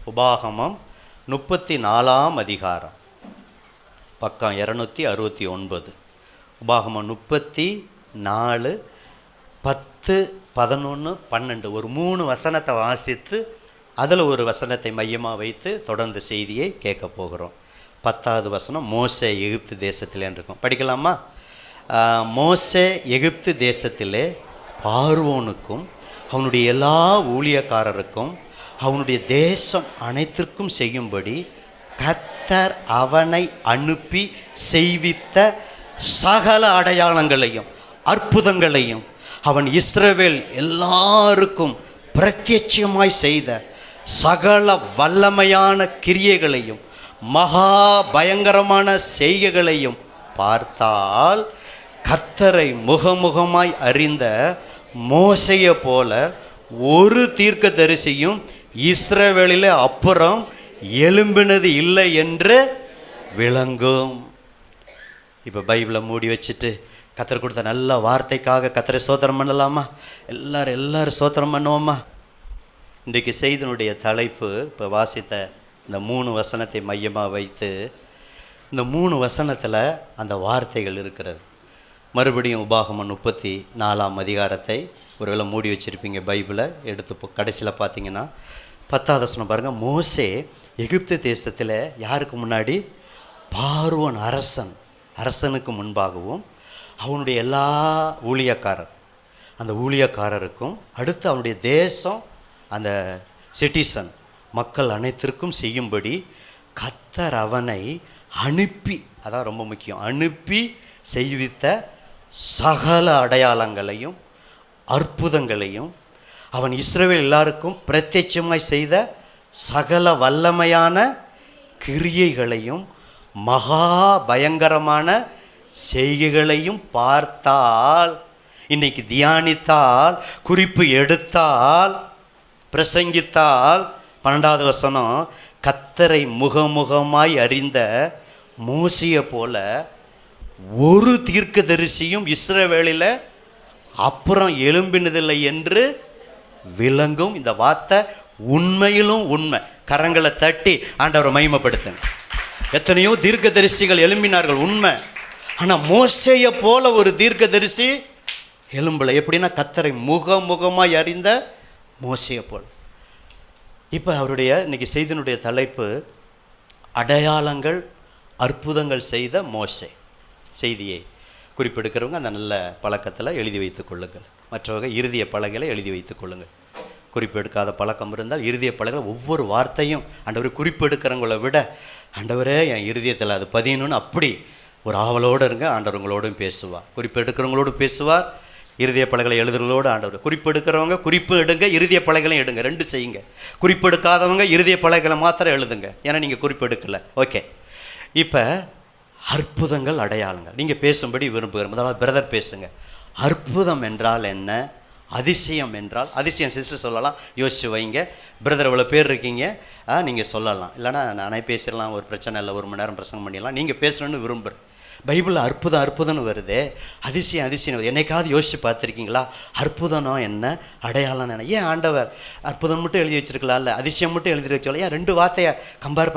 உபாகமம் 34 அதிகாரம், பக்கம் 269. உபாகமம் 34 10, 11, 12 ஒரு 3 வசனத்தை வாசித்து அதில் ஒரு வசனத்தை மையமாக வைத்து தொடர்ந்து செய்தியை கேட்க போகிறோம். 10வது வசனம் மோசே எகிப்து தேசத்திலே இருக்கும். படிக்கலாமா? மோசே எகிப்து தேசத்திலே பார்வோனுக்கும் அவனுடைய எல்லா ஊழியக்காரருக்கும் அவனுடைய தேசம் அனைத்திற்கும் செய்யும்படி கர்த்தர் அவனை அனுப்பி செய்வித்த சகல அடையாளங்களையும் அற்புதங்களையும் அவன் இஸ்ரவேல் எல்லாருக்கும் பிரத்யட்சமாய் செய்த சகல வல்லமையான கிரியைகளையும் மகா பயங்கரமான செய்கைகளையும் பார்த்தால் கர்த்தரை முகமுகமாய் அறிந்த மோசையை போல ஒரு தீர்க்கதரிசியும் இஸ்ரவேலிலே அப்புறம் எழும்பினது இல்லை என்று விளங்கும். இப்போ பைபிளை மூடி வச்சுட்டு கர்த்தர் கொடுத்த நல்ல வார்த்தைக்காக கர்த்தரை ஸ்தோத்திரம் பண்ணலாமா? எல்லாரும் ஸ்தோத்திரம் பண்ணுவோமா? இன்றைக்கு செய்தினுடைய தலைப்பு இப்போ வாசித்த இந்த 3 வசனத்தை மையமாக வைத்து இந்த 3 வசனத்தில் அந்த வார்த்தைகள் இருக்கிறது. மறுபடியும் உபாகமம் 34 அதிகாரத்தை ஒருவேளை மூடி வச்சுருப்பீங்க, பைபிளை எடுத்து கடைசியில் பார்த்தீங்கன்னா 10வது வசனம் பாருங்கள். மோசே எகிப்து தேசத்தில் யாருக்கு முன்னாடி? பார்வோன் அரசனுக்கு முன்பாகவும் அவனுடைய எல்லா அந்த ஊழியக்காரருக்கும் அடுத்து அவனுடைய தேசம் அந்த சிட்டிசன் மக்கள் அனைத்திற்கும் செய்யும்படி கர்த்தர் அவனை அனுப்பி, அதான் ரொம்ப முக்கியம், அனுப்பி செய்வித்த சகல அடையாளங்களையும் அற்புதங்களையும் அவன் இஸ்ரவேல் எல்லாருக்கும் பிரத்யட்சமாய் செய்த சகல வல்லமையான கிரியைகளையும் மகா பயங்கரமான செய்கைகளையும் பார்த்தால், இன்னைக்கு தியானித்தால், குறிப்பு எடுத்தால், பிரசங்கித்தால், 12வது வசனம் கர்த்தரை முகமுகமாய் அறிந்த மோசையை போல ஒரு தீர்க்கதரிசியும் இஸ்ரவேலில் அப்புறம் எழும்பினதில்லை என்று விளங்கும். இந்த வார்த்தை உண்மையிலும் உண்மை. கரங்களை தட்டி ஆண்டவரை மகிமைப்படுத்துங்க. எத்தனையோ தீர்க்கதரிசிகள் எழும்பினார்கள், உண்மை. ஆனால் மோசேயை போல ஒரு தீர்க்கதரிசி எழும்பலை. எப்படின்னா கர்த்தரை முகமுகமாய் அறிந்த மோசேயை போல். இப்போ அவருடைய இன்னைக்கு செய்தியினுடைய தலைப்பு அடையாளங்கள் அற்புதங்கள் செய்த மோசே. செய்தியை குறிப்பெடுக்கிறவங்க அந்த நல்ல பழக்கத்தில் எழுதி வைத்துக் கொள்ளுங்கள். மற்றவர்கள் இறுதிய பலகைகளை எழுதி வைத்துக் கொள்ளுங்கள். குறிப்பெடுக்காத பழக்கம் இருந்தால் இறுதிய பலகைகள் ஒவ்வொரு வார்த்தையும் ஆண்டவர் குறிப்பெடுக்கிறவங்கள விட ஆண்டவரே என் இருதயத்தில் அது பதியணும்னு அப்படி ஒரு ஆவலோடு இருங்க. ஆண்டவர் உங்களோடும் பேசுவார், குறிப்பெடுக்கிறவங்களோடும் பேசுவார். இறுதிய பலகைகளை எழுதுறவங்களோடு ஆண்டவர். குறிப்பெடுக்கிறவங்க குறிப்பு எடுங்க, இறுதிய பலகைகளையும் எடுங்க, 2 செய்யுங்க. குறிப்பெடுக்காதவங்க இறுதிய பலகைகளை மாத்திரம் எழுதுங்க, ஏன்னா நீங்கள் குறிப்பெடுக்கலை. ஓகே, இப்போ அற்புதங்கள் அடையாளங்கள் நீங்கள் பேசும்படி விரும்புகிறேன். முதலாவது பிரதர் பேசுங்க. அற்புதம் என்றால் என்ன? அதிசயம் என்றால், அதிசயம் சிஸ்டர் சொல்லலாம், யோசிச்சு வைங்க. பிரதர் இவ்வளோ பேர் இருக்கீங்க, நீங்கள் சொல்லலாம். இல்லைனா நானே பேசிடலாம், ஒரு பிரச்சனை இல்லை, 1 மணி நேரம் பிரசங்கம் பண்ணிடலாம். நீங்கள் பேசணுன்னு விரும்புகிறேன். பைபிளில் அற்புதம்னு வருது, அதிசயம் வருது. என்னைக்காவது யோசிச்சு பார்த்துருக்கீங்களா? அற்புதம்னா என்ன, அடையாளம் என்ன? ஏன் ஆண்டவர் அற்புதம் மட்டும் எழுதி வச்சிருக்கலாம், இல்லை அதிசயம் மட்டும் எழுதி வச்சுக்கலாம்? ஏன் 2 வார்த்தையை கம்பேர்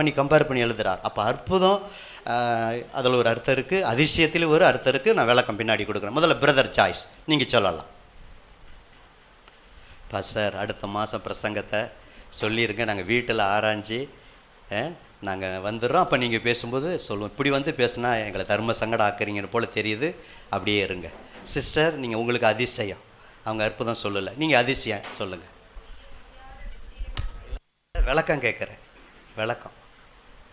பண்ணி எழுதுறார்? அப்போ அற்புதம் அதில் ஒரு அர்த்தம் இருக்குது, அதிசயத்தில் ஒரு அர்த்தம் இருக்குது. நான் விளக்கம் பின்னாடி கொடுக்குறேன். முதல்ல பிரதர் சாய்ஸ், நீங்கள் சொல்லலாம். சார் அடுத்த மாதம் பிரசங்கத்தை சொல்லியிருங்க, நாங்கள் வீட்டில் ஆராய்ஞ்சி நாங்கள் வந்துடுறோம். அப்போ நீங்கள் பேசும்போது சொல்லுவோம், இப்படி வந்து பேசுனா எங்களை தர்ம சங்கடம் ஆக்குறீங்கன்னு போல் தெரியுது, அப்படியே இருங்க. சிஸ்டர் நீங்கள் உங்களுக்கு அதிசயம், அவங்க அற்புதம் சொல்லலை, நீங்கள் அதிசயம் சொல்லுங்கள். விளக்கம் கேட்குறேன், விளக்கம்.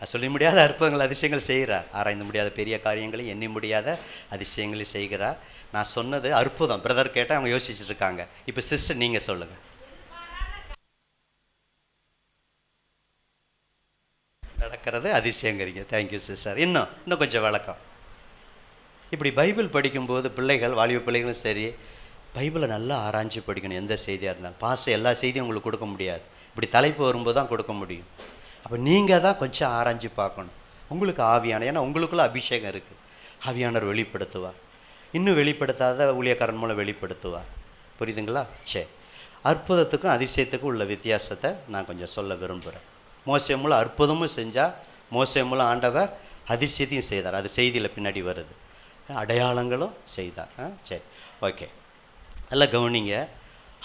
சொல்ல முடியாத அற்புதங்கள் அதிசயங்கள் செய்கிறார், ஆராய்ந்து முடியாத பெரிய காரியங்களை எண்ணி முடியாத அதிசயங்களை செய்கிறார். நான் சொன்னது அற்புதம். பிரதர் கேட்டால் அவங்க யோசிச்சுட்டு இருக்காங்க. இப்போ சிஸ்டர் நீங்கள் சொல்லுங்கள். நடக்கிறது அதிசயங்கிறீங்க. Thank you sister. இன்னும் கொஞ்சம் விளக்கம். இப்படி பைபிள் படிக்கும்போது பிள்ளைகள், வாலிப பிள்ளைகளும் சரி, பைபிளை நல்லா ஆராய்ச்சி படிக்கணும். எந்த செய்தியாக இருந்தாலும் பாஸ்டர் எல்லா செய்தியும் உங்களுக்கு கொடுக்க முடியாது, இப்படி தலைப்பு வரும்போது தான் கொடுக்க முடியும். அப்போ நீங்கள் தான் கொஞ்சம் ஆராய்ச்சி பார்க்கணும். உங்களுக்கு ஆவியான, ஏன்னா உங்களுக்குள்ள அபிஷேகம் இருக்குது, ஆவியானவர் வெளிப்படுத்துவார். இன்னும் வெளிப்படுத்தாத ஊழியக்காரன் மூலம் வெளிப்படுத்துவார். புரியுதுங்களா? சரி, அற்புதத்துக்கும் அதிசயத்துக்கும் உள்ள வித்தியாசத்தை நான் கொஞ்சம் சொல்ல விரும்புகிறேன். மோசே மூலம் அற்புதமும் செஞ்சார், மோசே மூலம் ஆண்டவர் அதிசயத்தையும் செய்தார். அது செய்தியில் பின்னாடி வருது. அடையாளங்களும் செய்தார். சரி, ஓகே, நல்லா கவனிங்க.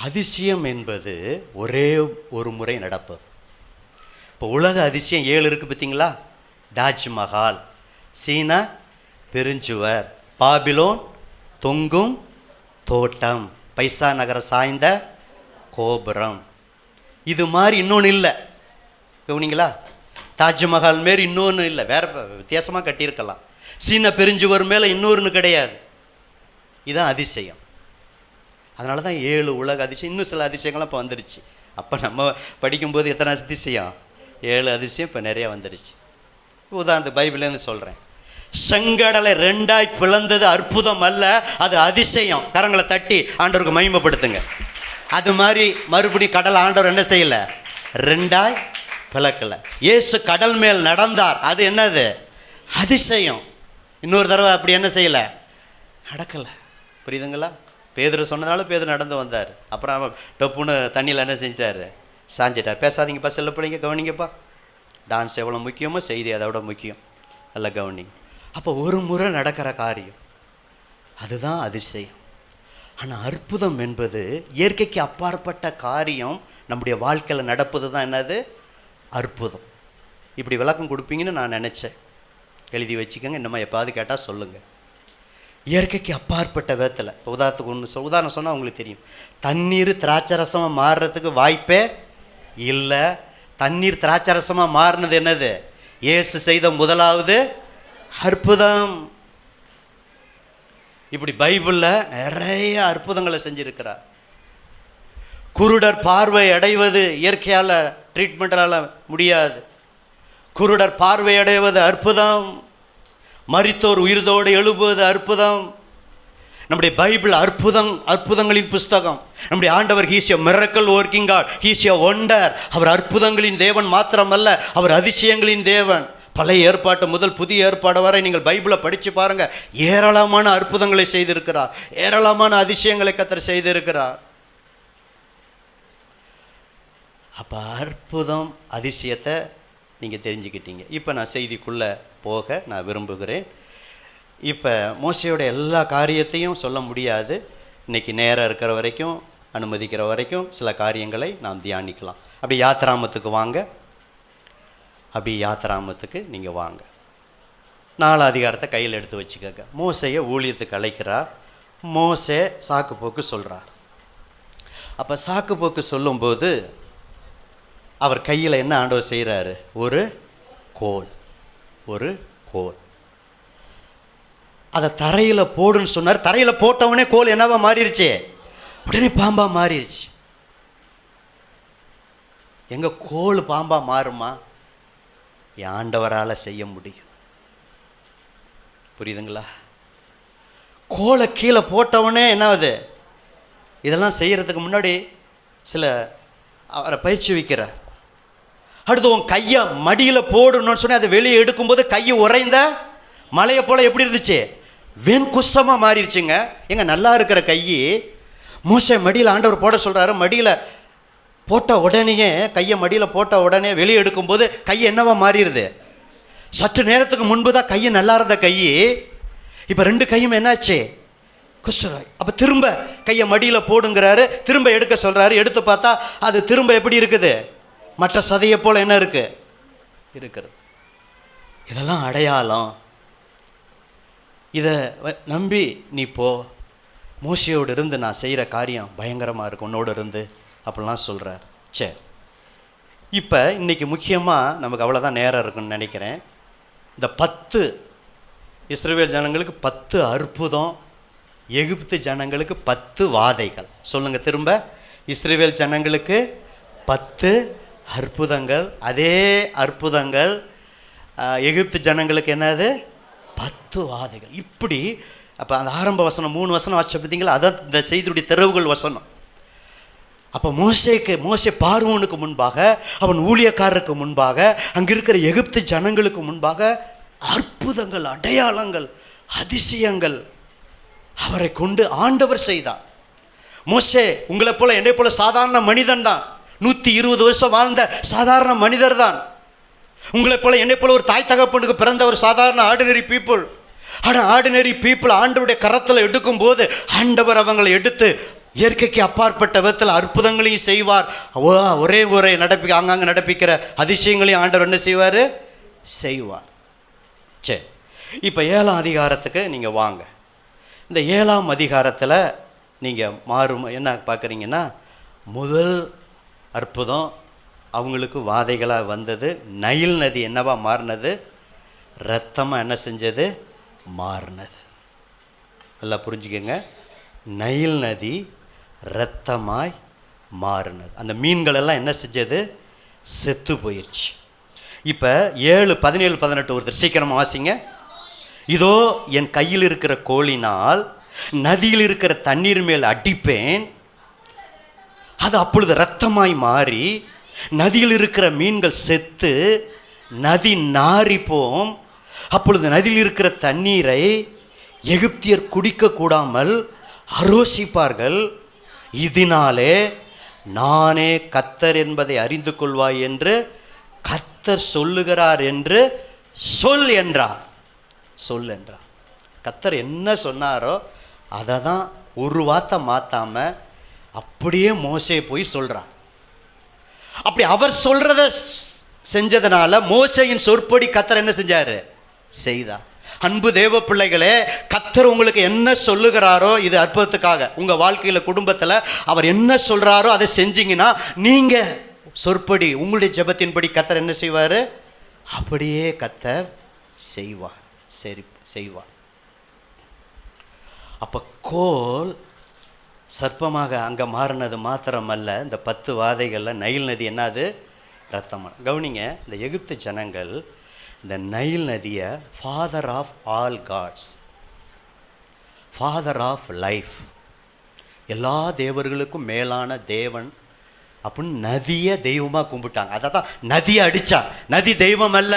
அதிசயம் என்பது ஒரே ஒரு முறை நடப்பது. இப்போ உலக அதிசயம் 7 இருக்குது பார்த்தீங்களா? தாஜ்மஹால், சீனா பெருஞ்சுவர், பாபிலோன் தொங்கும் தோட்டம், பைசா நகரம் சாய்ந்த கோபுரம். இது மாதிரி இன்னொன்று இல்லை. கவனிங்களா? தாஜ்மஹால் மாரி இன்னொன்று இல்லை, வேறு வித்தியாசமாக கட்டியிருக்கலாம். சீன பெருஞ்சுவர் மேலே இன்னொன்று கிடையாது. இதுதான் அதிசயம். அதனால தான் 7 உலக அதிசயம். இன்னும் சில அதிசயங்கள்லாம் இப்போ வந்துடுச்சு. அப்போ நம்ம படிக்கும்போது எத்தனை அதிசயம்? 7 அதிசயம் இப்போ நிறையா வந்துடுச்சு. உதாரணத்துக்கு பைபிள்லேருந்து சொல்கிறேன். செங்கடலை 2ஆய் பிளந்தது அற்புதம் அல்ல, அது அதிசயம். கரங்களை தட்டி ஆண்டவருக்கு மகிமைப்படுத்துங்க. அது மாதிரி மறுபடியும் கடல் ஆண்டவர் என்ன செய்யலை? 2ஆய் பிளக்கலை. இயேசு கடல் மேல் நடந்தார், அது என்னது? அதிசயம். இன்னொரு தடவை அப்படி என்ன செய்யலை? நடக்கலை. புரியுதுங்களா? பேதுரு சொன்னதால பேதுரு நடந்து வந்தார். அப்புறம் டப்புன்னு தண்ணியில் என்ன செஞ்சிட்டாரு? சாஞ்சிட்டார். பேசாதீங்கப்பா, செல்ல பிள்ளைங்க, கவனிங்கப்பா. டான்ஸ் எவ்வளோ முக்கியமோ செய்தி அதை விட முக்கியம். நல்லா கவனிங்க. அப்போ ஒரு முறை நடக்கிற காரியம் அதுதான் அதிசயம். ஆனால் அற்புதம் என்பது இயற்கைக்கு அப்பாற்பட்ட காரியம் நம்முடைய வாழ்க்கையில் நடப்பது தான் என்னது? அற்புதம். இப்படி விளக்கம் கொடுப்பீங்கன்னு நான் நினச்சேன். எழுதி வச்சுக்கோங்க, இன்னும் எப்பாவது கேட்டால் சொல்லுங்கள். இயற்கைக்கு அப்பாற்பட்ட விதத்தில் இப்போ உதாரணத்துக்கு உதாரணம் சொன்னால் உங்களுக்கு தெரியும். தண்ணீர் திராட்சரசமாக மாறுறதுக்கு வாய்ப்பே இல்லை. தண்ணீர் திராட்சரசமாக மாறினது என்னது? இயேசு செய்த முதலாவது அற்புதம். இப்படி பைபிளில் நிறைய அற்புதங்களை செஞ்சுருக்கிறார். குருடர் பார்வை அடைவது இயற்கையால் ட்ரீட்மெண்ட்டால் முடியாது. குருடர் பார்வை அடைவது அற்புதம். மரித்தோர் உயிர்தோடு எழுப்புவது அற்புதம். நம்முடைய பைபிள் அற்புதங்களின் புஸ்தகம். நம்முடைய ஆண்டவர் he's a miracle working God, he's a wonder. அவர் அற்புதங்களின் தேவன் மாத்திரமல்ல, அவர் அதிசயங்களின் தேவன். பழைய ஏற்பாட்டு முதல் புதிய ஏற்பாடு வரை நீங்கள் பைபிளை படித்து பாருங்கள். ஏராளமான அற்புதங்களை செய்திருக்கிறார், ஏராளமான அதிசயங்களை கர்த்தர் செய்திருக்கிறார். அப்போ அற்புதம் அதிசயத்தை நீங்கள் தெரிஞ்சுக்கிட்டீங்க. இப்போ நான் செய்திக்குள்ளே போக நான் விரும்புகிறேன். இப்போ மோசையோட எல்லா காரியத்தையும் சொல்ல முடியாது. இன்றைக்கி நேரம் இருக்கிற வரைக்கும், அனுமதிக்கிற வரைக்கும் சில காரியங்களை நாம் தியானிக்கலாம். அப்படி யாத்ராமத்துக்கு வாங்க. அப்படி யாத்ராமத்துக்கு நீங்கள் வாங்க. 4 அதிகாரத்தை கையில் எடுத்து வச்சுக்கோங்க. மோசையை ஊழியத்துக்கு அழைக்கிறார். மோசே சாக்கு போக்கு சொல்கிறார். அப்போ சாக்கு போக்கு சொல்லும்போது அவர் கையில் என்ன ஆண்டவர் செய்கிறாரு? ஒரு கோல். அதை தரையில் போடுன்னு சொன்னார். தரையில் போட்டவனே கோல் என்னவா மாறிடுச்சு? உடனே பாம்பா மாறிடுச்சு. எங்க கோல் பாம்பா மாறுமா? என் ஆண்டவரால் செய்ய முடியும். புரியுதுங்களா? கோலை கீழே போட்டவனே என்னாவது? இதெல்லாம் செய்கிறதுக்கு முன்னாடி சில அவரை பயிற்சி வைக்கிறார். அடுத்து உன் கையை மடியில் போடணும்னு சொன்னால் அதை வெளியே எடுக்கும்போது கையை உறைந்த மலையை போல் எப்படி இருந்துச்சு? வெண்குஷ்டமாக மாறிடுச்சுங்க. எங்க நல்லா இருக்கிற கையை மோசே மடியில் ஆண்டவர் போட சொல்கிறாரு. மடியில் போட்ட உடனேயே, கையை மடியில் போட்ட உடனே வெளியே எடுக்கும்போது கை என்னவா மாறிடுது? சற்று நேரத்துக்கு முன்பு தான் கையை நல்லா இருந்த கை, இப்போ 2 கையும் என்னாச்சு? குஷ்டராய். அப்போ திரும்ப கையை மடியில் போடுங்கிறாரு. திரும்ப எடுக்க சொல்கிறாரு. எடுத்து பார்த்தா அது திரும்ப எப்படி இருக்குது? மற்ற சதையை போல் என்ன இருக்கிறது. இதெல்லாம் அடையாளம். இதை நம்பி நீ போ. மோசையோடு இருந்து நான் செய்கிற காரியம் பயங்கரமாக இருக்கும் உன்னோடு இருந்து அப்படிலாம் சொல்கிறார். சரி, இப்போ இன்றைக்கி முக்கியமாக நமக்கு அவ்வளோதான் நேரம் இருக்குன்னு நினைக்கிறேன். இந்த 10 இஸ்ரவேல் ஜனங்களுக்கு 10 அற்புதம், எகிப்து ஜனங்களுக்கு 10 வாதைகள். சொல்லுங்கள் திரும்ப. இஸ்ரவேல் ஜனங்களுக்கு 10 அற்புதங்கள். அதே அற்புதங்கள் எகிப்து ஜனங்களுக்கு என்னது? 10 வாதைகள். இப்படி அப்போ அந்த ஆரம்ப வசனம் 3 வசனம் வாசிச்ச பார்த்தீங்களா? அதான் இந்த செய்தியுடைய திறவுகள் வசனம். அப்போ மோசே பார்வோனுக்கு முன்பாக, அவன் ஊழியக்காரருக்கு முன்பாக, அங்கே இருக்கிற எகிப்து ஜனங்களுக்கு முன்பாக அற்புதங்கள், அடையாளங்கள், அதிசயங்கள் அவரை கொண்டு ஆண்டவர் செய்தார். மோசே உங்களை போல என்னை போல சாதாரண மனிதன் தான். 120 வருஷம் வாழ்ந்த சாதாரண மனிதர் தான். உங்களைப் போல என்னை போல ஒரு தாய் தகப்பனுக்கு பிறந்த ஒரு சாதாரண ஆர்டினரி பீப்புள். ஆனால் ஆர்டினரி பீப்புள் ஆண்டவருடைய கரத்தில் எடுக்கும்போது ஆண்டவர் அவங்களை எடுத்து இயற்கைக்கு அப்பாற்பட்ட விதத்தில் அற்புதங்களையும் செய்வார். ஒரே ஆங்காங்கே நடப்பிக்கிற அதிசயங்களையும் ஆண்டவர் என்ன செய்வார்? செய்வார். சரி, இப்போ 7ஆம் அதிகாரத்துக்கு நீங்கள் வாங்க. இந்த 7ஆம் அதிகாரத்தில் நீங்கள் என்ன பார்க்குறீங்கன்னா, முதல் அற்புதம் அவங்களுக்கு வாதைகளாக வந்தது. நைல் நதி என்னவா மாறினது? இரத்தமாக என்ன செஞ்சது? மாறினது. எல்லாம் புரிஞ்சுக்கங்க. நைல் நதி இரத்தமாய் மாறினது. அந்த மீன்கள் எல்லாம் என்ன செஞ்சது? செத்து போயிடுச்சு. இப்போ 7, 17, 18 ஒருத்தர் சீக்கிரமாக வாசிங்க. இதோ என் கையில் இருக்கிற கோலினால் நதியில் இருக்கிற தண்ணீர் மேல் அடிப்பேன், அது அப்பொழுது இரத்தமாய் மாறி நதியில் இருக்கிற மீன்கள் செத்து நதி நாறிப்போம். அப்பொழுது நதியில் இருக்கிற தண்ணீரை எகிப்தியர் குடிக்க கூடாமல் அரோசிப்பார்கள். இதனாலே நானே கர்த்தர் என்பதை அறிந்து கொள்வாய் என்று கர்த்தர் சொல்லுகிறார் என்று சொல் என்றார். சொல் என்றார். கர்த்தர் என்ன சொன்னாரோ அதை தான் ஒரு வார்த்தை மாற்றாமல் அப்படியே மோசே போய் சொல்கிறார். அப்படி அவர் சொல்கிறத செஞ்சதுனால மோசேயின் சொற்படி கர்த்தர் என்ன செஞ்சார்? செய்தார். அன்பு தேவ பிள்ளைகளே, கர்த்தர் உங்களுக்கு என்ன சொல்லுகிறாரோ, இது அற்புதத்துக்காக உங்கள் வாழ்க்கையில் குடும்பத்தில் அவர் என்ன சொல்கிறாரோ அதை செஞ்சீங்கன்னா நீங்கள் சொற்படி உங்களுடைய ஜெபத்தின்படி கர்த்தர் என்ன செய்வார்? அப்படியே கர்த்தர் செய்வார். சரி, செய்வார். அப்போ கோல் சர்ப்பமாக அங்கே மாறினது மாத்திரமல்ல, இந்த 10 வாதைகளில் நைல் நதி என்னது? ரத்தமாக. கவனிங்க, இந்த எகிப்து ஜனங்கள் இந்த நைல் நதியை father of all gods, father of life, எல்லா தேவர்களுக்கும் மேலான தேவன் அப்படின்னு நதியை தெய்வமாக கும்பிட்டாங்க. அதை தான் நதியை அடித்தான். நதி தெய்வம் அல்ல.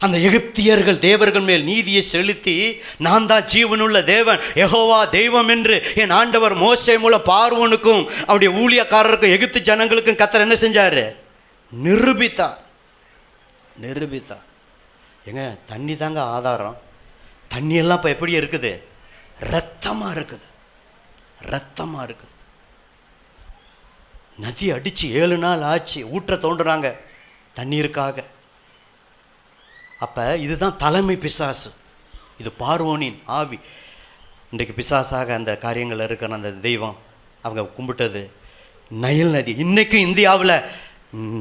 அந்த எகிப்தியர்கள் தேவர்கள் மேல் நீதியை செலுத்தி நான் தான் ஜீவனுள்ள தேவன், யெகோவா தெய்வம் என்று என் ஆண்டவர் மோசே மூலம் பார்வோனுக்கும் அவருடைய ஊழியக்காரருக்கும் எகிப்து ஜனங்களுக்கும் கர்த்தர் என்ன செஞ்சார்? நிரூபித்தார். ஏங்க, தண்ணி தாங்க ஆதாரம். தண்ணியெல்லாம் இப்போ எப்படி இருக்குது? ரத்தமாக இருக்குது. நதி அடித்து 7 நாள் ஆச்சு. ஊற்ற தோன்றுறாங்க தண்ணீருக்காக. அப்போ இதுதான் தலைமை பிசாசு. இது பார்வோனின் ஆவி. இன்றைக்கு பிசாசாக அந்த காரியங்கள் இருக்கிற அந்த தெய்வம் அவங்க கும்பிட்டது நைல் நதி. இன்றைக்கும் இந்தியாவில்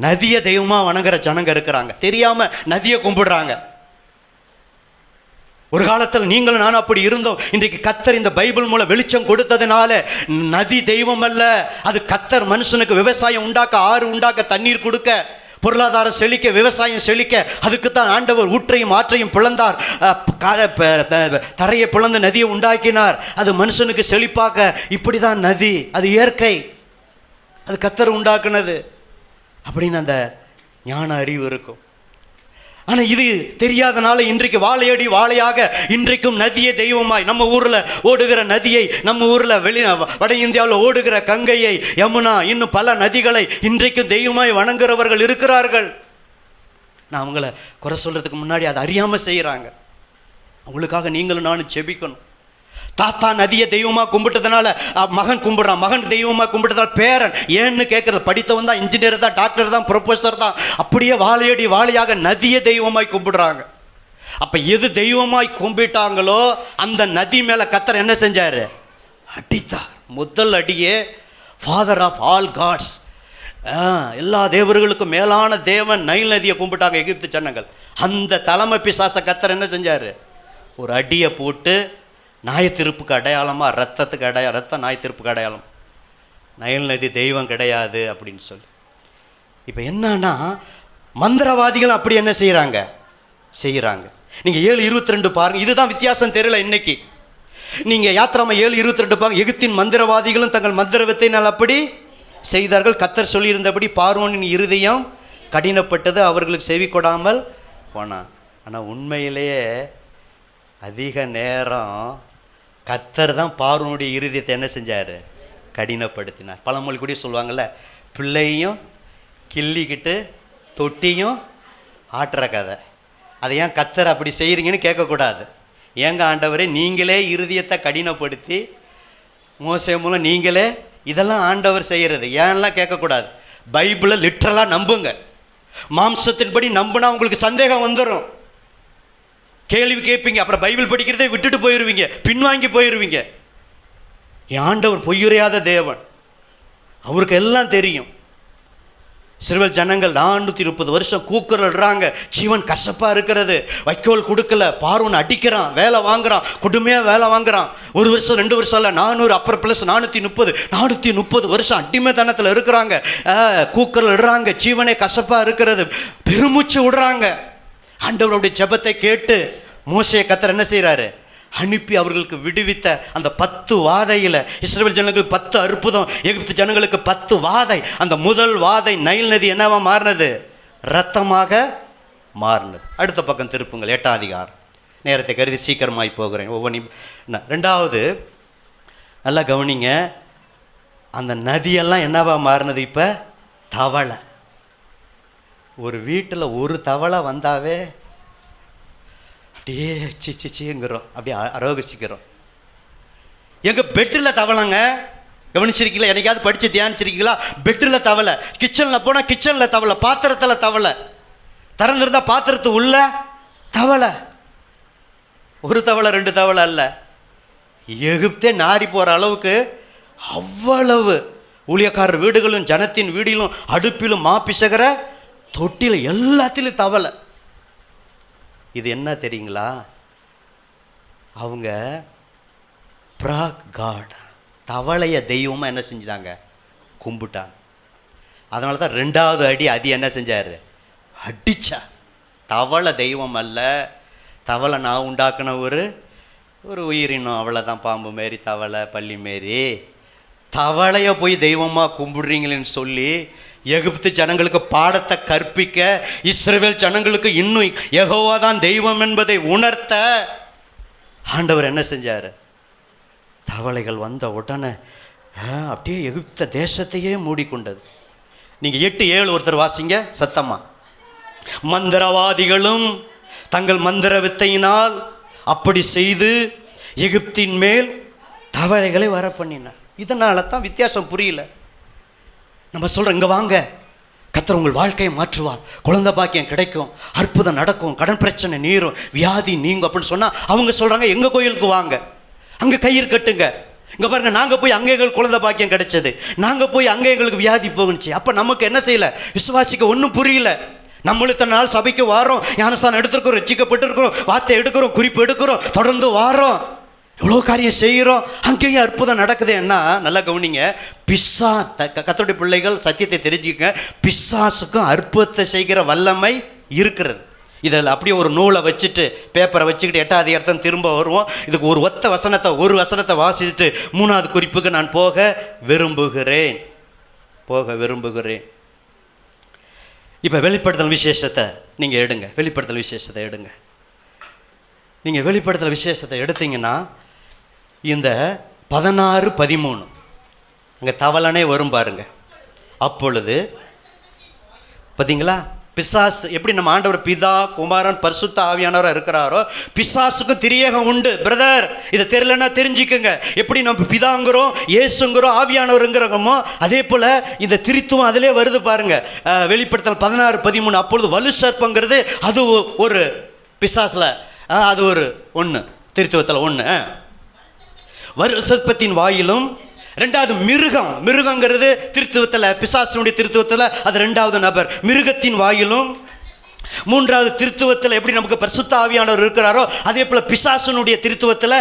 நதியை தெய்வமாக வணங்குற ஜனங்க இருக்கிறாங்க. தெரியாமல் நதியை கும்பிடுறாங்க. ஒரு காலத்தில் நீங்களும் நானும் அப்படி இருந்தோம். இன்றைக்கு கர்த்தர் இந்த பைபிள் மூலம் வெளிச்சம் கொடுத்ததுனால நதி தெய்வம் அல்ல, அது கர்த்தர் மனுஷனுக்கு விவசாயம் உண்டாக்க, ஆறு உண்டாக்க, தண்ணீர் கொடுக்க, பொருளாதாரம் செழிக்க, விவசாயம் செழிக்க, அதுக்குத்தான் ஆண்டவர் ஊற்றையும் ஆற்றையும் பிளந்தார். தரையை பிளந்து நதியை உண்டாக்கினார். அது மனுஷனுக்கு செழிப்பாக்க. இப்படி தான் நதி. அது இயற்கை, அது கர்த்தர் உண்டாக்குனது அப்படின்னு அந்த ஞான அறிவு இருக்கும். ஆனால் இது தெரியாதனால இன்றைக்கு வாழையடி வாழையாக இன்றைக்கும் நதியை தெய்வமாய், நம்ம ஊரில் ஓடுகிற நதியை, நம்ம ஊரில் வட இந்தியாவில் ஓடுகிற கங்கையை, யமுனா, இன்னும் பல நதிகளை இன்றைக்கும் தெய்வமாய் வணங்குறவர்கள் இருக்கிறார்கள். நான் அவங்கள குறை சொல்கிறதுக்கு முன்னாடி அதை அறியாமல் செய்கிறாங்க. அவங்களுக்காக நீங்களும் நானும் ஜெபிக்கணும். தாத்தா நதியை தெய்வமாக கும்பிட்டதுனால மகன் கும்பிட்றான், மகன் தெய்வமாக கும்பிட்டதால் பேரன் ஏன்னு கேட்குறது. படித்தவன் தான், இன்ஜினியர் தான், டாக்டர் தான், ப்ரொஃபஸர் தான், அப்படியே வாழையடி வாழையாக நதியை தெய்வமாய் கும்பிடுறாங்க. அப்போ எது தெய்வமாய் கும்பிட்டாங்களோ அந்த நதி மேலே கர்த்தர் என்ன செஞ்சார்? அடித்தார். முதல் அடியே ஃபாதர் ஆஃப் ஆல் காட்ஸ், எல்லா தேவர்களுக்கும் மேலான தேவன் நைல் நதியை கும்பிட்டாங்க எகிப்து ஜனங்கள். அந்த தலைமை பிசாசை கர்த்தர் என்ன செஞ்சார்? ஒரு அடியை போட்டு நியாயத்தீர்ப்புக்கு அடையாளமாக, ரத்தத்துக்கு அடையாளம், ரத்தம் நியாயத்தீர்ப்புக்கு அடையாளம், நைல் நதி தெய்வம் கிடையாது அப்படின்னு சொல்லி. இப்போ என்னன்னா மந்திரவாதிகள் அப்படி என்ன செய்கிறாங்க? நீங்கள் 7:22 பாருங்கள். இதுதான் வித்தியாசம் தெரியல இன்னைக்கு. நீங்கள் யாத்திராம 7:22 பாருங்க. எகிப்தின் மந்திரவாதிகளும் தங்கள் மந்திர வித்தையினால் அப்படி செய்தார்கள். கர்த்தர் சொல்லியிருந்தபடி பார்வோனின் இருதயம் கடினப்பட்டது, அவர்களுக்கு செவி கொடாமல் போனான். ஆனால் உண்மையிலேயே அதிக நேரம் கர்த்தர் தான் பார்வோனுடைய இருதயத்தை என்ன செஞ்சார்? கடினப்படுத்தினார். பழமொழி கூட சொல்லுவாங்கள்ல, பிள்ளையும் கிள்ளிக்கிட்டு தொட்டியும் ஆட்டுற கதை. அதை ஏன் கர்த்தர் அப்படி செய்கிறீங்கன்னு கேட்கக்கூடாது. ஏங்க ஆண்டவரே, நீங்களே இருதயத்தை கடினப்படுத்தி மோசே மூலம் நீங்களே இதெல்லாம் ஆண்டவர் செய்கிறது ஏன்லாம் கேட்கக்கூடாது. பைபிளை லிட்ரலாக நம்புங்க. மாம்சத்தின்படி நம்புனா உங்களுக்கு சந்தேகம் வந்துடும், கேள்வி கேட்பீங்க, அப்புறம் பைபிள் படிக்கிறதே விட்டுட்டு போயிடுவீங்க, பின்வாங்கி போயிடுவீங்க. என் ஆண்டவர் பொய்யுரையாத தேவன், அவருக்கு எல்லாம் தெரியும். இஸ்ரவேல் ஜனங்கள் 430 வருஷம் கூக்குறல்றாங்க, ஜீவன் கசப்பாக இருக்கிறது, வைக்கோல் கொடுக்கல, பார்வோன் அடிக்கிறான், வேலை வாங்குறான், கொடுமையாக வேலை வாங்குறான். 1 வருஷம் 2 வருஷம் இல்லை, 400 அப்புறம் ப்ளஸ் 430 வருஷம் அடிமைத்தனத்தில் இருக்கிறாங்க. கூக்குரல் இடுறாங்க, ஜீவனே கசப்பாக இருக்கிறது, பெருமூச்சு விடுறாங்க. ஆண்டவருடைய ஜெபத்தை கேட்டு மோசே கர்த்தர் என்ன செய்கிறாரு? அனுப்பி அவர்களுக்கு விடுவித்த அந்த 10 வாதையில் இஸ்ரவேல் ஜனங்களுக்கு 10 அற்புதம், எகிப்து ஜனங்களுக்கு 10 வாதை. அந்த முதல் வாதை நைல் நதி என்னவா மாறினது? இரத்தமாக மாறினது. அடுத்த பக்கம் திருப்புங்கள், 8ஆம் அதிகாரம். நேரத்தை கருதி சீக்கிரமாய் போகிறேன் ஒவ்வொன்றையும். 2வது நல்லா கவனிங்க, அந்த நதியெல்லாம் என்னவா மாறினது? இப்போ தவளை. ஒரு வீட்டில் ஒரு தவளை வந்தாவே அப்படியே சிச்சிங்கிறோம், அப்படியே அரோகசிக்கிறோம். எங்கள் பெட்டில் தவளைங்க, கவனிச்சிருக்கீங்களா? என்னைக்காவது படித்து தியானிச்சிருக்கீங்களா? பெட்டில் தவளை, கிச்சனில் போனால் கிச்சனில் தவளை, பாத்திரத்தில் தவளை, திறந்துருந்தால் பாத்திரத்து உள்ள தவளை. ஒரு தவளை 2 தவளை அல்ல, எகிப்தே நாரி போகிற அளவுக்கு அவ்வளவு ஊழியக்காரர் வீடுகளும் ஜனத்தின் வீடிலும் அடுப்பிலும் மாப்பிசகிற தொட்டில் எல்லாத்திலும் தவளை. இது என்ன தெரியுங்களா? அவங்க பிராக் காட், தவளைய தெய்வமாக என்ன செஞ்சிட்டாங்க? கும்பிட்டாங்க. அதனால தான் 2வது அடி அது என்ன செஞ்சார்? அடிச்சா. தவளை தெய்வம் அல்ல, தவளை நான் உண்டாக்குன ஒரு உயிரினம், அவ்வளோதான். பாம்பு மாரி தவளை, பள்ளி மாரி தவளையை போய் தெய்வமாக கும்பிடுறீங்களேன்னு சொல்லி எகிப்து ஜனங்களுக்கு பாடத்தை கற்பிக்க, இஸ்ரவேல் ஜனங்களுக்கு இன்னும் யெகோவா தான் தெய்வம் என்பதை உணர்த்த ஆண்டவர் என்ன செஞ்சார்? தவளைகள் வந்த உடனே அப்படியே எகிப்த தேசத்தையே மூடிக்கொண்டது. நீங்கள் 8:7 ஒருத்தர் வாசிங்க சத்தமா. மந்திரவாதிகளும் தங்கள் மந்திர வித்தையினால் அப்படி செய்து எகிப்தின் மேல் தவளைகளை வர பண்ணினார். இதனால தான் வித்தியாசம் புரியல. நம்ம சொல்கிறோம், இங்கே வாங்க, கர்த்தர் உங்கள் வாழ்க்கையை மாற்றுவார், குழந்தை பாக்கியம் கிடைக்கும், அற்புதம் நடக்கும், கடன் பிரச்சனை நீரும், வியாதி நீங்கும் அப்படின்னு சொன்னால் அவங்க சொல்கிறாங்க எங்கள் கோயிலுக்கு வாங்க, அங்கே கயிறு கட்டுங்க, இங்கே பாருங்க நாங்கள் போய் அங்கே எங்களுக்கு குழந்தை பாக்கியம் கிடைச்சது, நாங்கள் போய் அங்கே எங்களுக்கு வியாதி போகுச்சு. அப்போ நமக்கு என்ன செய்யலை? விசுவாசிக்க ஒன்றும் புரியல. நம்மளும் இத்தனை நாள் சபைக்கு வாரோம், ஞானஸ்தானம் எடுத்துருக்கிறோம், ரட்சிக்கப்பட்டிருக்கிறோம், வார்த்தை எடுக்கிறோம், குறிப்பு எடுக்கிறோம், தொடர்ந்து வாரோம், எவ்வளோ காரியம் செய்கிறோம், அங்கேயும் அற்புதம் நடக்குது. என்ன நல்லா கவனிங்க, கர்த்தருடைய பிள்ளைகள் சத்தியத்தை தெரிஞ்சுக்க, பிசாசுக்கும் அற்புதத்தை செய்கிற வல்லமை இருக்கிறது. இதில் அப்படியே ஒரு நூலை வச்சுட்டு பேப்பரை வச்சுக்கிட்டு 8ஆம் அதிகாரத்தை திரும்ப வருவோம். இதுக்கு ஒரு வசனத்தை வாசிச்சுட்டு 3வது குறிப்புக்கு நான் போக விரும்புகிறேன். இப்போ வெளிப்படுத்தல் விசேஷத்தை நீங்கள் எடுங்க. வெளிப்படுத்தல் விசேஷத்தை எடுங்க. நீங்கள் வெளிப்படுத்தல் விசேஷத்தை எடுத்தீங்கன்னா இந்த 16-13 அங்கே தவளனே வரும் பாருங்க. அப்பொழுது பார்த்தீங்களா, பிசாசு எப்படி நம்ம ஆண்டவர் பிதா குமாரன் பரிசுத்த ஆவியானவராக இருக்கிறாரோ, பிசாசுக்கும் திரியேகம் உண்டு. பிரதர், இதை தெரியலன்னா தெரிஞ்சுக்கோங்க. எப்படி நம்ம பிதாங்கிறோம், இயேசுங்கிறோம், ஆவியானவருங்கிறோமோ, அதே போல் இந்த திரித்துவம் அதிலே வருது பாருங்க. வெளிப்படுத்தல் 16-13. அப்பொழுது வலு சர்ப்பங்கிறது அது ஒரு பிசாசில், அது ஒரு ஒன்று, திருத்துவத்தில் ஒன்று. வலு சர்ப்பத்தின் வாயிலும் 2வது மிருகங்கிறது திருத்துவத்தில், பிசாசுடைய திருத்துவத்தில் அது 2வது நபர். மிருகத்தின் வாயிலும் 3வது திருத்துவத்தில் எப்படி நமக்கு பரிசுத்த ஆவியானவர் இருக்கிறாரோ, அதே போல் பிசாசுனுடைய திருத்துவத்தில்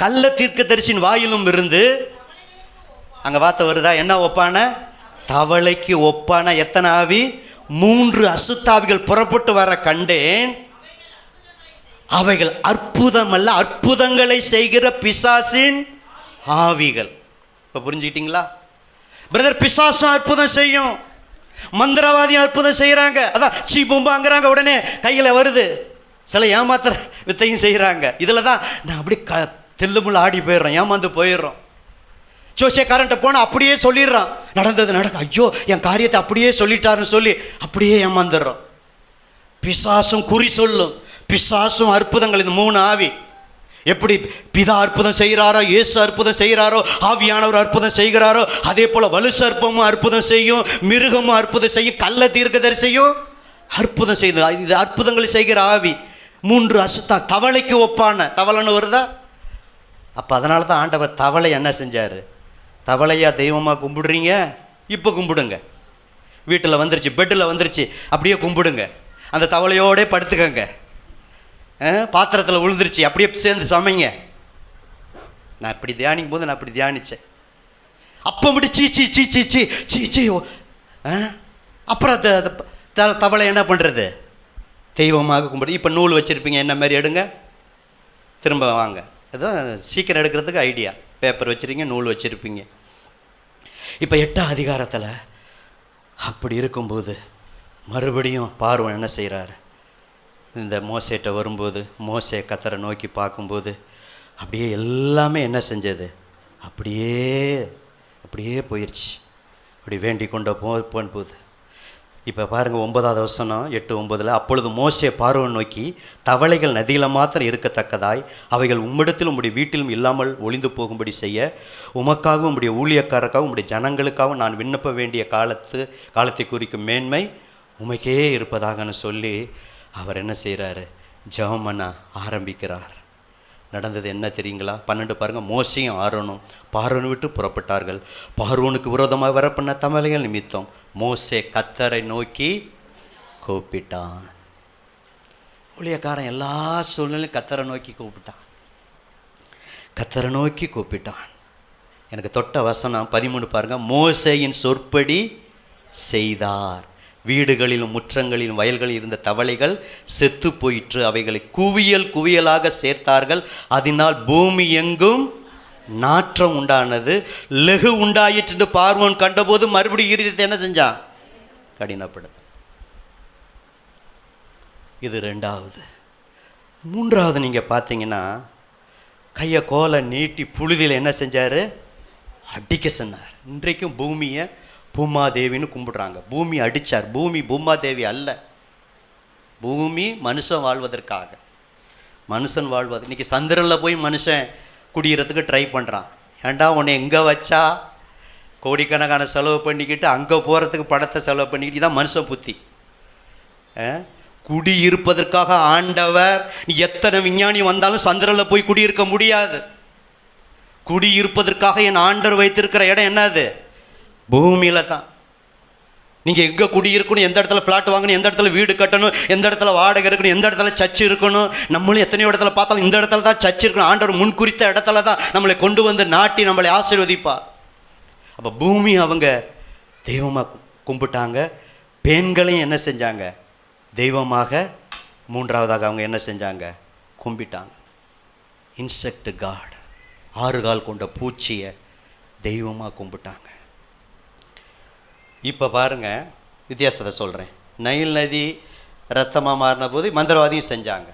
கள்ள தீர்க்கதரிசியின் வாயிலும் இருந்து அங்கே வார்த்தை வருதா? என்ன ஒப்பான? தவளைக்கு ஒப்பான எத்தனை ஆவி? 3 அசுத்தாவிகள் புறப்பட்டு வர கண்டேன். அவைகள் அற்புதம் அல்ல, அற்புதங்களை செய்கிற பிசாசின் ஆவிகள். இப்போ புரிஞ்சுக்கிட்டீங்களா பிரதர்? பிசாசும் அற்புதம் செய்யும், மந்திரவாதி அற்புதம் செய்கிறாங்க, அதான் சீபும்பாங்கிறாங்க, உடனே கையில் வருது. சில ஏமாத்திர வித்தையும் செய்கிறாங்க. இதில் தான் நான் அப்படி தெல்லுமுள்ள ஆடி போயிடுறோம், ஏமாந்து போயிடுறோம். ஜோசியக்காரன்ட்ட போனால் அப்படியே சொல்லிடுறான், நடந்தது நடக்க, ஐயோ என் காரியத்தை அப்படியே சொல்லிட்டாருன்னு சொல்லி அப்படியே ஏமாந்துடுறோம். பிசாசும் குறி சொல்லும், பிசாசும் அற்புதங்கள். இந்த 3 ஆவி எப்படி பிதா அற்புதம் செய்கிறாரோ, இயேசு அற்புதம் செய்கிறாரோ, ஆவியானவர் அற்புதம் செய்கிறாரோ, அதே போல் வலு சர்ப்பமும் அற்புதம் செய்யும், மிருகமும் அற்புதம் செய்யும், கள்ள தீர்க்கதரிசியும் அற்புதம் செய்யுது. இது அற்புதங்கள் செய்கிற ஆவி. 3 அசுத்தா. தவளைக்கு ஒப்பான, தவளைன்னு வருதா? அப்போ அதனால தான் ஆண்டவர் தவளை என்ன செஞ்சார்? தவளையா தெய்வமாக கும்பிடுறீங்க, இப்போ கும்பிடுங்க. வீட்டில் வந்துருச்சு, பெட்டில் வந்துருச்சு, அப்படியே கும்பிடுங்க. அந்த தவளையோடே படுத்துக்கங்க. பாத்திரத்தில் விழுந்துருச்சு, அப்படியே சேர்ந்து சமைங்க. நான் இப்படி தியானிக்கும் போது நான் அப்படி தியானித்தேன். அப்போ மட்டும் சீ சீ சீ சீ சீ சீ சீ. அப்புறம் தவளை என்ன பண்ணுறது? தெய்வமாக கும்பிடு. இப்போ நூல் வச்சுருப்பீங்க, என்ன மாதிரி எடுங்க, திரும்ப வாங்க. அதுதான் சீக்கிரம் எடுக்கிறதுக்கு ஐடியா. பேப்பர் வச்சுருக்கீங்க, நூல் வச்சுருப்பீங்க. இப்போ 8ஆம் அதிகாரத்தில் அப்படி இருக்கும்போது மறுபடியும் பார்வோன் என்ன செய்கிறாரு? இந்த மோசேட்ட வரும்போது, மோசே கர்த்தரை நோக்கி பார்க்கும்போது அப்படியே எல்லாமே என்ன செஞ்சது? அப்படியே போயிடுச்சு. அப்படி வேண்டி கொண்டு போகும்போது இப்போ பாருங்கள் 9வது வசனம் 8-9. அப்பொழுது மோசே பார்வோன் நோக்கி, தவளைகள் நதியில் மாத்திரம் இருக்கத்தக்கதாய் அவைகள் உம்மிடத்திலும் உம்முடைய வீட்டிலும் இல்லாமல் ஒளிந்து போகும்படி செய்ய உமக்காகவும் உம்முடைய ஊழியக்காரருக்காகவும் உம்முடைய ஜனங்களுக்காகவும் நான் விண்ணப்ப வேண்டிய காலத்தை குறிக்கும் மேன்மை உமைக்கே இருப்பதாகன்னு சொல்லி அவர் என்ன செய்கிறாரு? ஜெபம் பண்ண ஆரம்பிக்கிறார். நடந்தது என்ன தெரியுங்களா? 12 பாருங்கள். மோசையும் ஆரோனும் பார்வோனை விட்டு புறப்பட்டார்கள். பார்வோனுக்கு விரோதமாக வரப்பண்ண தவளைகள் நிமித்தம் மோசே கர்த்தரை நோக்கி கூப்பிட்டான். ஊழியக்காரன் எல்லா சூழ்நிலையும் கர்த்தரை நோக்கி கூப்பிட்டான். எனக்கு தொட்ட வசனம் 13 பாருங்கள். மோசேயின் சொற்படி செய்தார். வீடுகளிலும் முற்றங்களிலும் வயல்களில் இருந்த தவளைகள் செத்து போயிற்று. அவைகளை குவியலாக சேர்த்தார்கள். அதனால் பூமி எங்கும் நாற்றம் உண்டானது. லெகு உண்டாயிற்று பார்வோன் கண்டபோது மறுபடியும் இருதயத்தை என்ன செஞ்சான்? கடினப்படுத்த. இது 2வது. 3வது நீங்கள் பார்த்தீங்கன்னா கையை கோலை நீட்டி புழுதியில் என்ன செஞ்சார்? அடிக்க சொன்னார். இன்றைக்கும் பூமியை பூமாதேவின்னு கும்பிடுறாங்க. பூமி அடித்தார். பூமி பூமாதேவி அல்ல. பூமி மனுஷன் வாழ்வதற்காக, மனுஷன் வாழ்வது. இன்றைக்கி சந்திரனில் போய் மனுஷன் குடியேறதுக்கு ட்ரை பண்ணுறான். ஏண்டா உன்னை எங்கே வச்சா கோடிக்கணக்கான செலவு பண்ணிக்கிட்டு அங்கே போகிறதுக்கு பணத்தை செலவு பண்ணிக்கிட்டு, இதான் மனுஷன் புத்தி. குடியிருப்பதற்காக ஆண்டவர், நீ எத்தனை விஞ்ஞானி வந்தாலும் சந்திரனில் போய் குடியிருக்க முடியாது. குடியிருப்பதற்காக என் ஆண்டவர் வைத்திருக்கிற இடம் என்னது? பூமியில் தான். நீங்கள் எங்கே குடியிருக்கணும், எந்த இடத்துல ஃப்ளாட் வாங்கணும், எந்த இடத்துல வீடு கட்டணும், எந்த இடத்துல வாடகை இருக்கணும், எந்த இடத்துல சர்ச் இருக்கணும். நம்மளும் எத்தனையோ இடத்துல பார்த்தாலும் இந்த இடத்துல தான் சர்ச் இருக்கணும். ஆண்டவர் முன்குறித்த இடத்துல தான் நம்மளை கொண்டு வந்து நாட்டி நம்மளை ஆசீர்வதிப்பார். அப்போ பூமி அவங்க தெய்வமாக கும்பிட்டாங்க. பெண்களையும் என்ன செஞ்சாங்க? தெய்வமாக. 3வதாக அவங்க என்ன செஞ்சாங்க? கும்பிட்டாங்க. இன்செக்ட் காட், 6 கால் கொண்ட பூச்சியை தெய்வமாக கும்பிட்டாங்க. இப்போ பாருங்கள் வித்தியாசத்தை சொல்கிறேன். நைல் நதி ரத்தமாக மாறின போது மந்திரவாதியும் செஞ்சாங்க.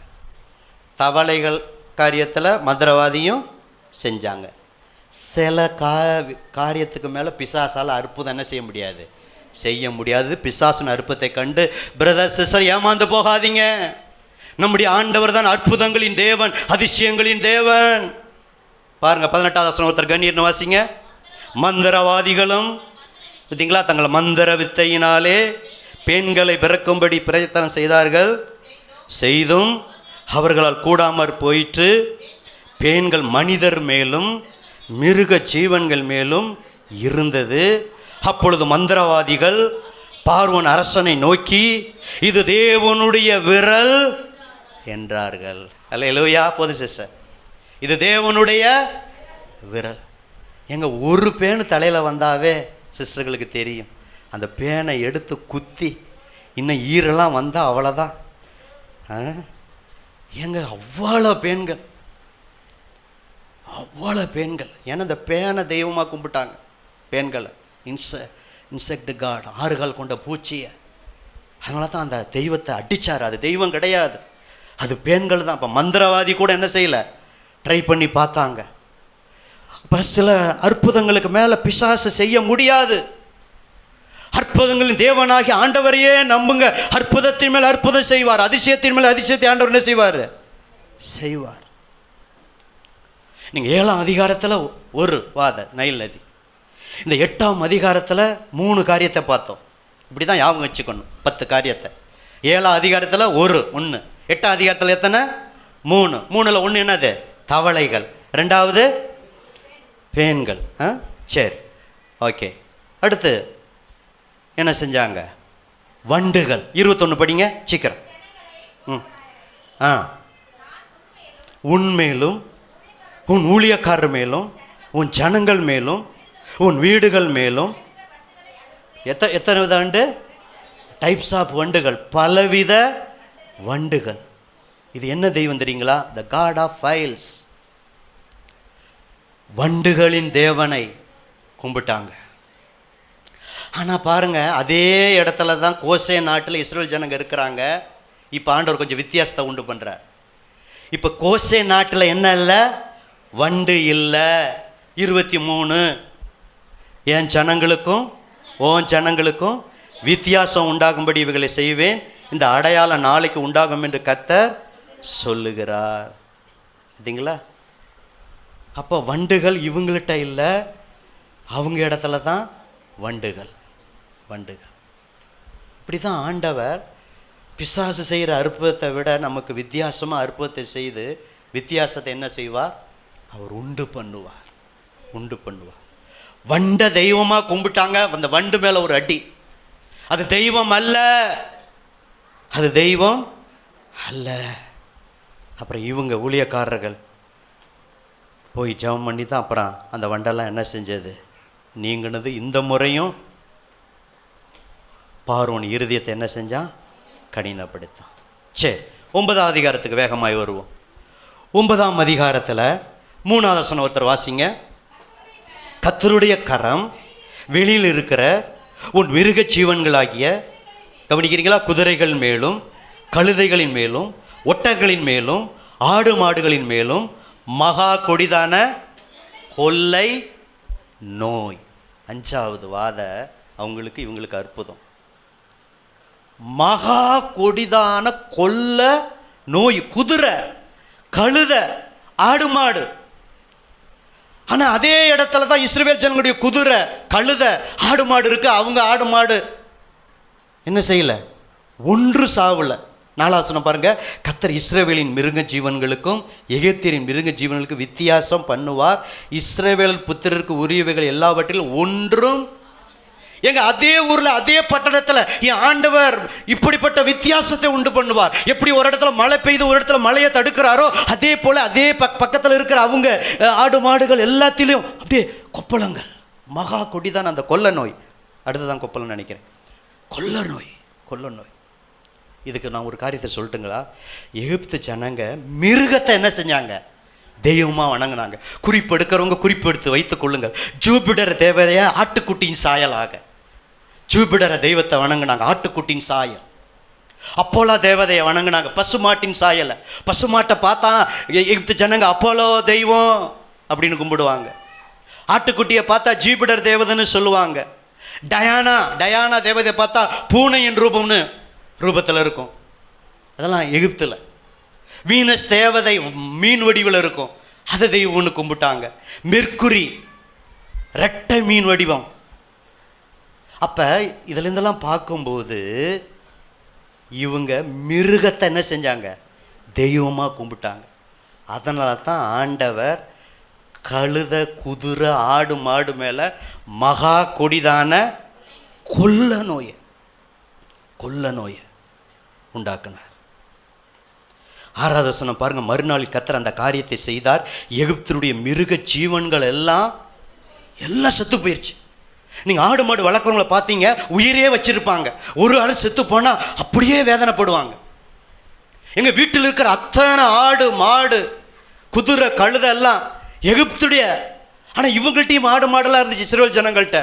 தவளைகள் காரியத்தில் மந்திரவாதியும் செஞ்சாங்க. சில காரியத்துக்கு மேலே பிசாசால் அற்புதம் என்ன செய்ய முடியாது. பிசாசின் அற்புதத்தை கண்டு பிரதர் சிஸ்டர் ஏமாந்து போகாதீங்க. நம்முடைய ஆண்டவர் தான் அற்புதங்களின் தேவன், அதிசயங்களின் தேவன். பாருங்கள் 18வது வசனம் ஒருத்தர் கண்ணீர்னு வாசிங்க. மந்திரவாதிகளும் பார்த்தீங்களா, தங்கள் மந்திர வித்தையினாலே பெண்களை பிறக்கும்படி பிரயத்தனம் செய்தார்கள். செய்தும் அவர்களால் கூடாமற் போயிற்று. பெண்கள் மனிதர் மேலும் மிருக ஜீவன்கள் மேலும் இருந்தது. அப்பொழுது மந்திரவாதிகள் பார்வோன் அரசனை நோக்கி, இது தேவனுடைய விரல் என்றார்கள். அல்லேலூயா. போதும் சிஸ்டர், இது தேவனுடைய விரல். எங்க ஒரு பேனு தலையில் வந்தாவே சிஸ்டர்களுக்கு தெரியும். அந்த பேனை எடுத்து குத்தி இன்னும் ஈரெல்லாம் வந்தால் அவ்வளோதான். எங்க அவ்வளோ பெண்கள், ஏன்னா இந்த பேனை தெய்வமாக கும்பிட்டாங்க. பெண்களை இன்செக்ட் காட், 6 கால் கொண்ட பூச்சியை. அதனால தான் அந்த தெய்வத்தை அடித்தார். அது தெய்வம் கிடையாது, அது பெண்கள் தான். இப்போ மந்திரவாதி கூட என்ன செய்யலை? ட்ரை பண்ணி பார்த்தாங்க. இப்போ சில அற்புதங்களுக்கு மேலே பிசாசு செய்ய முடியாது. அற்புதங்களின் தேவனாகி ஆண்டவரையே நம்புங்க. அற்புதத்தின் மேல் அற்புதம் செய்வார், அதிசயத்தின் மேல் அதிசயத்தை ஆண்டவர் என்ன செய்வார்? செய்வார். நீங்கள் 7ஆம் அதிகாரத்தில் ஒரு வாத நைல் நதி, இந்த 8ஆம் அதிகாரத்தில் 3 காரியத்தை பார்த்தோம். இப்படி தான் ஞாபகம் வச்சுக்கணும் 10 காரியத்தை. 7ஆம் அதிகாரத்தில் 1, 8ஆம் அதிகாரத்தில் எத்தனை? 3. 3ல் 1 என்னது? தவளைகள். 2வது பேன்கள். சரி, ஓகே. அடுத்து என்ன செஞ்சாங்க? வண்டுகள். 21 படிங்க சீக்கிரம். உன்மேலும் உன் ஊழியக்காரர் மேலும் உன் ஜனங்கள் மேலும் உன் வீடுகள் மேலும் எத்தனை வித வண்டு? டைப்ஸ் ஆஃப் வண்டுகள், பலவித வண்டுகள். இது என்ன தெய்வம் தெரியுங்களா? த காட் ஆஃப் ஃபைல்ஸ். வண்டுகளின் தேவனை கும்பிட்டாங்க. ஆனால் பாருங்க, அதே இடத்துல தான் கோசே நாட்டில் இஸ்ரேல் ஜனங்க இருக்கிறாங்க. இப்போ ஆண்டவர் கொஞ்சம் வித்தியாசத்தை உண்டு பண்ணுறார். இப்போ கோசே நாட்டில் என்ன இல்லை? வண்டு இல்லை. 23 என் ஜனங்களுக்கும் ஓன் ஜனங்களுக்கும் வித்தியாசம் உண்டாகும்படி இவைகளை செய்வேன், இந்த அடையாளம் நாளைக்கு உண்டாகும் என்று கர்த்தர் சொல்லுகிறார். பார்த்தீங்களா? அப்போ வண்டுகள் இவங்கள்ட்ட இல்லை, அவங்க இடத்துல தான் வண்டுகள். இப்படி தான் ஆண்டவர் பிசாசு செய்கிற அற்புதத்தை விட நமக்கு வித்தியாசமாக அற்புதத்தை செய்து வித்தியாசத்தை என்ன செய்வார்? அவர் உண்டு பண்ணுவார். வண்டை தெய்வமாக கும்பிட்டாங்க. அந்த வண்டு மேலே ஒரு அடி. அது தெய்வம் அல்ல, அது தெய்வம் அல்ல. அப்புறம் இவங்க ஊழியக்காரர்கள் போய் ஜெபம் பண்ணி தான் அப்புறம் அந்த வண்டெல்லாம் என்ன செஞ்சது? நீங்கினது. இந்த முறையும் பார்வோன் இருதயத்தை என்ன செஞ்சான்? கடினப்படுத்தான். சரி, 9ஆம் அதிகாரத்துக்கு வேகமாய் வருவோம். 9ஆம் அதிகாரத்தில் 3வது வசனம் ஒருத்தர் வாசிங்க. கர்த்தருடைய கரம் வெளியில் இருக்கிற உன் மிருக ஜீவன்களாகிய, கவனிக்கிறீங்களா? குதிரைகள் மேலும் கழுதைகளின் மேலும் ஒட்டகளின் மேலும் ஆடு மாடுகளின் மேலும் மகா கொடிதான கொள்ளை நோய். 5வது வாத அவங்களுக்கு இவங்களுக்கு அற்புதம். மகா கொடிதான கொள்ள நோய். குதிரை, கழுதை, ஆடு மாடு. ஆனால் அதே இடத்துல தான் இஸ்ரவேல் ஜனங்களுடைய குதிரை, கழுதை, ஆடு மாடு இருக்கு. அவங்க ஆடு மாடு என்ன செய்யல? ஒன்று சாவல. 4வது வசனம் பாருங்க. கர்த்தர் இஸ்ரவேலின் மிருக ஜீவன்களுக்கும் எகிப்தியரின் மிருக ஜீவன்களுக்கும் வித்தியாசம் பண்ணுவார். இஸ்ரவேல் புத்திரருக்கு உரியவைகள் எல்லாவற்றிலும் ஒன்றும் எங்க அதே ஊர்ல அதே பட்டணத்தில் என் ஆண்டவர் இப்படிப்பட்ட வித்தியாசத்தை உண்டு பண்ணுவார். எப்படி ஒரு இடத்துல மழை பெய்து ஒரு இடத்துல மழையை தடுக்கிறாரோ, அதே போல அதே பக்கத்தில் இருக்கிற அவங்க ஆடு மாடுகள் எல்லாத்திலையும் அப்படியே கொப்பளங்கள். மகா கொடிதான் அந்த கொள்ள நோய். அடுத்ததான் கொப்பளம் நினைக்கிறேன். கொள்ள நோய். இதுக்கு நான் ஒரு காரியத்தை சொல்லட்டுங்களா? எகிப்து ஜனங்க மிருகத்தை என்ன செஞ்சாங்க? தெய்வமாக வணங்கினாங்க. குறிப்பெடுக்கிறவங்க குறிப்பெடுத்து வைத்துக் கொள்ளுங்கள். ஜூபிடர் தேவதைய ஆட்டுக்குட்டியின் சாயலாக ஜூபிடரை தெய்வத்தை வணங்கினாங்க, ஆட்டுக்குட்டியின் சாயல். அப்போலோ தேவதையை வணங்கினாங்க, பசுமாட்டின் சாயலை. பசுமாட்டை பார்த்தா எகிப்து ஜனங்க அப்போலோ தெய்வம் அப்படின்னு கும்பிடுவாங்க. ஆட்டுக்குட்டியை பார்த்தா ஜூபிடர் தேவதைன்னு சொல்லுவாங்க. டயானா தேவதையை பார்த்தா பூனையின் ரூபத்தில் இருக்கும். அதெல்லாம் எகிப்தில். வீனஸ் தேவதை மீன் வடிவில் இருக்கும், அதை தெய்வம்னு கும்பிட்டாங்க. மெர்க்குரி ரெட்டை மீன் வடிவம். அப்போ இதுலேருந்தெல்லாம் பார்க்கும்போது இவங்க மிருகத்தை என்ன செஞ்சாங்க? தெய்வமாக கும்பிட்டாங்க. அதனால தான் ஆண்டவர் கழுதை, குதிரை, ஆடு மாடு மேலே மகா கொடிதான கொள்ள நோயை உண்டாக்குனார். 6வது வசனம் பாருங்க. மறுநாள் கர்த்தர் அந்த காரியத்தை செய்தார். எகிப்தினுடைய மிருக ஜீவன்கள் எல்லாம் செத்து போயிடுச்சு. நீங்கள் ஆடு மாடு வளர்க்குறவங்கள பார்த்தீங்க, உயிரே வச்சிருப்பாங்க. ஒரு ஆள் செத்து போனால் அப்படியே வேதனைப்படுவாங்க. எங்கள் வீட்டில் இருக்கிற அத்தனை ஆடு மாடு குதிரை கழுதை எல்லாம் எகிப்துடைய. ஆனால் இவங்கள்ட்டையும் ஆடு மாடெல்லாம் இருந்துச்சு. இஸ்ரவேல் ஜனங்கள்கிட்ட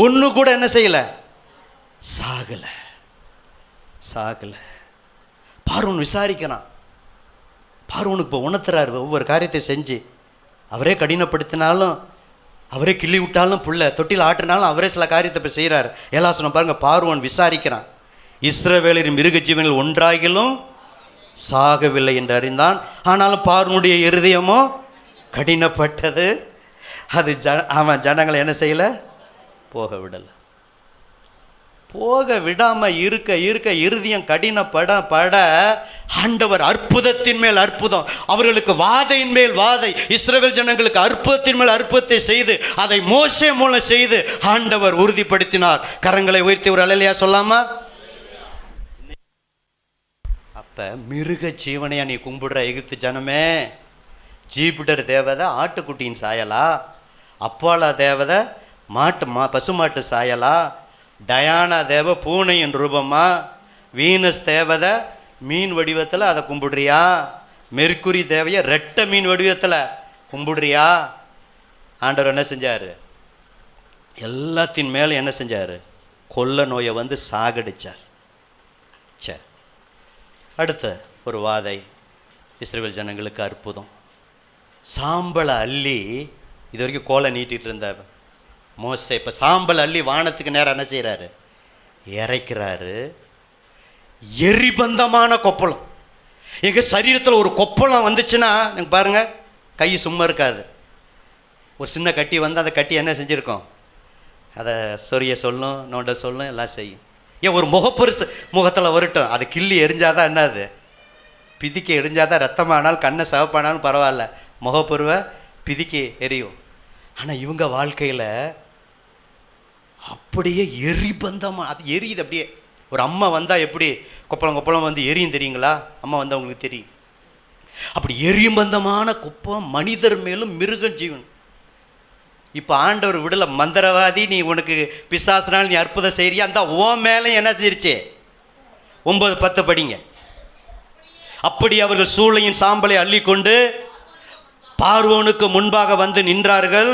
ஒன்று கூட என்ன செய்யலை? சாகலை. பார்வோன் விசாரிக்கிறான். பார்வோனுக்கு இப்போ உணர்த்துறாரு. ஒவ்வொரு காரியத்தை செஞ்சு அவரே கடினப்படுத்தினாலும் அவரே கிள்ளி விட்டாலும் புள்ள தொட்டில் ஆட்டினாலும் அவரே சில காரியத்தை இப்போ செய்கிறார். ஏலாசனம் பாருங்கள், பார்வோன் விசாரிக்கிறான். இஸ்ரவேலரின் மிருக ஜீவன்கள் ஒன்றாகிலும் சாகவில்லை என்று அறிந்தான். ஆனாலும் பார்வனுடைய இருதயமோ கடினப்பட்டது. அது அவன் ஜனங்களை என்ன செய்யலை? போக விடலை. போக விடாமல் இருக்க இருக்க இருதயம் கடினப்பட பட ஆண்டவர் அற்புதத்தின் மேல் அற்புதம், அவர்களுக்கு வாதையின் மேல் வாதை, இஸ்ரவேல் ஜனங்களுக்கு அற்புதத்தின் மேல் அற்புதத்தை செய்து அதை மோசே மூலம் செய்து ஆண்டவர் உறுதிப்படுத்தினார். கரங்களை உயர்த்தி ஒரு அல்லேலூயா சொல்லாமா? அப்போ மிருக ஜீவனையா நீ கும்பிடுற எகிப்து ஜனமே? ஜீபிட்டர் தேவதை ஆட்டுக்குட்டியின் சாயலா? அப்போலா தேவதை பசுமாட்டு சாயலா? டயானா தேவ பூனையின் ரூபமா? வீனஸ் தேவதை மீன் வடிவத்தில் அதை கும்பிடுறியா? மெர்க்குரி தேவையை ரெட்டை மீன் வடிவத்தில் கும்பிடுறியா? ஆண்டவர் என்ன செஞ்சார்? எல்லாத்தின் மேலே என்ன செஞ்சார்? கொள்ள நோயை வந்து சாகடிச்சார். சே, அடுத்த ஒரு வாதை, இஸ்ரவேல் ஜனங்களுக்கு அற்புதம். சாம்பலை அள்ளி, இது வரைக்கும் கோலை நீட்டிகிட்டு இருந்த மோசே இப்போ சாம்பல் அள்ளி வானத்துக்கு நேரம் என்ன செய்கிறாரு? இறைக்கிறாரு. எரிபந்தமான கொப்பளம். எங்கள் சரீரத்தில் ஒரு கொப்பளம் வந்துச்சுன்னா நீங்கள் பாருங்கள், கை சும்மா இருக்காது. ஒரு சின்ன கட்டி வந்து அந்த கட்டி என்ன செஞ்சுருக்கோம்? அதை சொரிய சொல்லும், நோண்ட சொல்லும், எல்லாம் செய்யும். ஏன் ஒரு முகப்பெருசு முகத்தில் வரட்டும், அது கிள்ளி எரிஞ்சாதான் என்னது? பிதிக்க எரிஞ்சாதான் ரத்தமானால் கண்ணை சிவப்பானாலும் பரவாயில்ல, முகப்பருவை பிதிக்க எரியும். ஆனால் இவங்க வாழ்க்கையில் அப்படியே எரிபந்தமாக அது எரியுது. அப்படியே ஒரு அம்மா வந்தால் எப்படி கொப்பளம் வந்து எரியும் தெரியுங்களா? அம்மா வந்தால் உங்களுக்கு தெரியும். அப்படி எரிபந்தமான குப்பம் மனிதர் மேலும் மிருக ஜீவன். இப்போ ஆண்டவர் விடலை, மந்திரவாதி நீ உனக்கு பிசாசுனால் நீ அற்புதம் செய்கிறியா, அந்த ஓ மேலே என்ன செஞ்சிருச்சு? 9:10 படிங்க. அப்படி அவர்கள் சூளையின் சாம்பலை அள்ளிக்கொண்டு பார்வோனுக்கு முன்பாக வந்து நின்றார்கள்.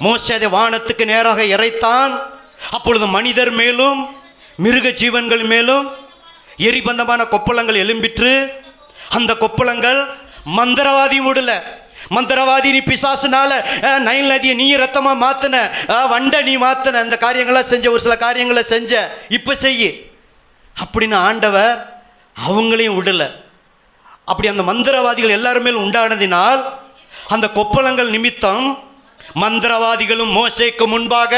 மோசே அதை வானத்துக்கு நேராக இறைத்தான். அப்பொழுது மனிதர் மேலும் மிருக ஜீவன்கள் மேலும் எரிபந்தமான கொப்பளங்கள் எழும்பிற்று. அந்த கொப்பளங்கள் மந்திரவாதி விடல. மந்திரவாதி நீ பிசாசுனால நைல் நதியை நீ ரத்தமா மாத்தின, வண்டை நீ மாத்தின, அந்த காரியங்களாம் செஞ்ச, ஒரு சில காரியங்களை செஞ்ச, இப்ப செய்ய அப்படின்னு ஆண்டவர் அவங்களையும் விடல. அப்படி அந்த மந்திரவாதிகள் எல்லாருமே உண்டானதினால் அந்த கொப்பளங்கள் நிமித்தம் மந்திரவாதிகளும் மோசேக்கு முன்பாக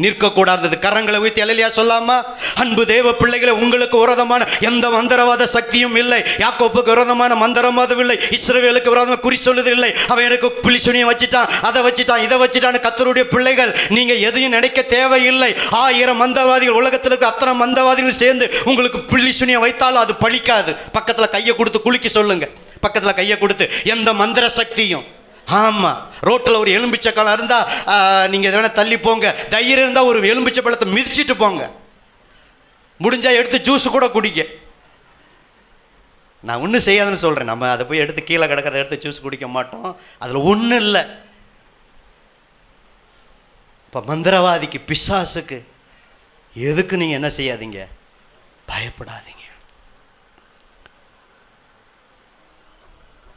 நிற்கக்கூடாது. கரங்களை உயர்த்தி அல்லேலூயா சொல்லாமா? அன்பு தேவ பிள்ளைகளை, உங்களுக்கு விரோதமான எந்த மந்திரவாத சக்தியும் இல்லை. யாக்கோப்புக்கு விரோதமான மந்திரவாதம் இல்லை. இஸ்ரவேலுக்கு விரோதமாக குறி சொல்லுது இல்லை. அவன் எனக்கு புலிசுனியை வச்சுட்டான், அதை வச்சுட்டான், இதை வச்சுட்டான்னு. கர்த்தருடைய பிள்ளைகள், நீங்க எதையும் நினைக்க தேவையில்லை. 1000 மந்திரவாதிகள், உலகத்தில் இருக்க அத்தனை மந்திரவாதிகள் சேர்ந்து உங்களுக்கு புலிசுனியை வைத்தாலும் அது பழிக்காது. பக்கத்தில் கையை கொடுத்து குலுக்கி சொல்லுங்க. பக்கத்தில் கையை கொடுத்து, எந்த மந்திர சக்தியும். ஆமாம், ரோட்டில் ஒரு எலும்பிச்சை காலம் இருந்தால் நீங்கள் எதை வேணால் தள்ளி போங்க. தைரியம் இருந்தால் ஒரு எலும்பிச்சை பழத்தை மிதிச்சிட்டு போங்க. முடிஞ்சால் எடுத்து ஜூஸ் கூட குடிக்க. நான் ஒன்றும் செய்யாதுன்னு சொல்கிறேன். நம்ம அதை போய் எடுத்து கீழே கிடக்கிறத எடுத்து ஜூஸ் குடிக்க மாட்டோம். அதில் ஒன்றும் இல்லை. இப்போ மந்திரவாதிக்கு, பிசாசுக்கு எதுக்கு நீங்கள் என்ன செய்யாதீங்க? பயப்படாதீங்க.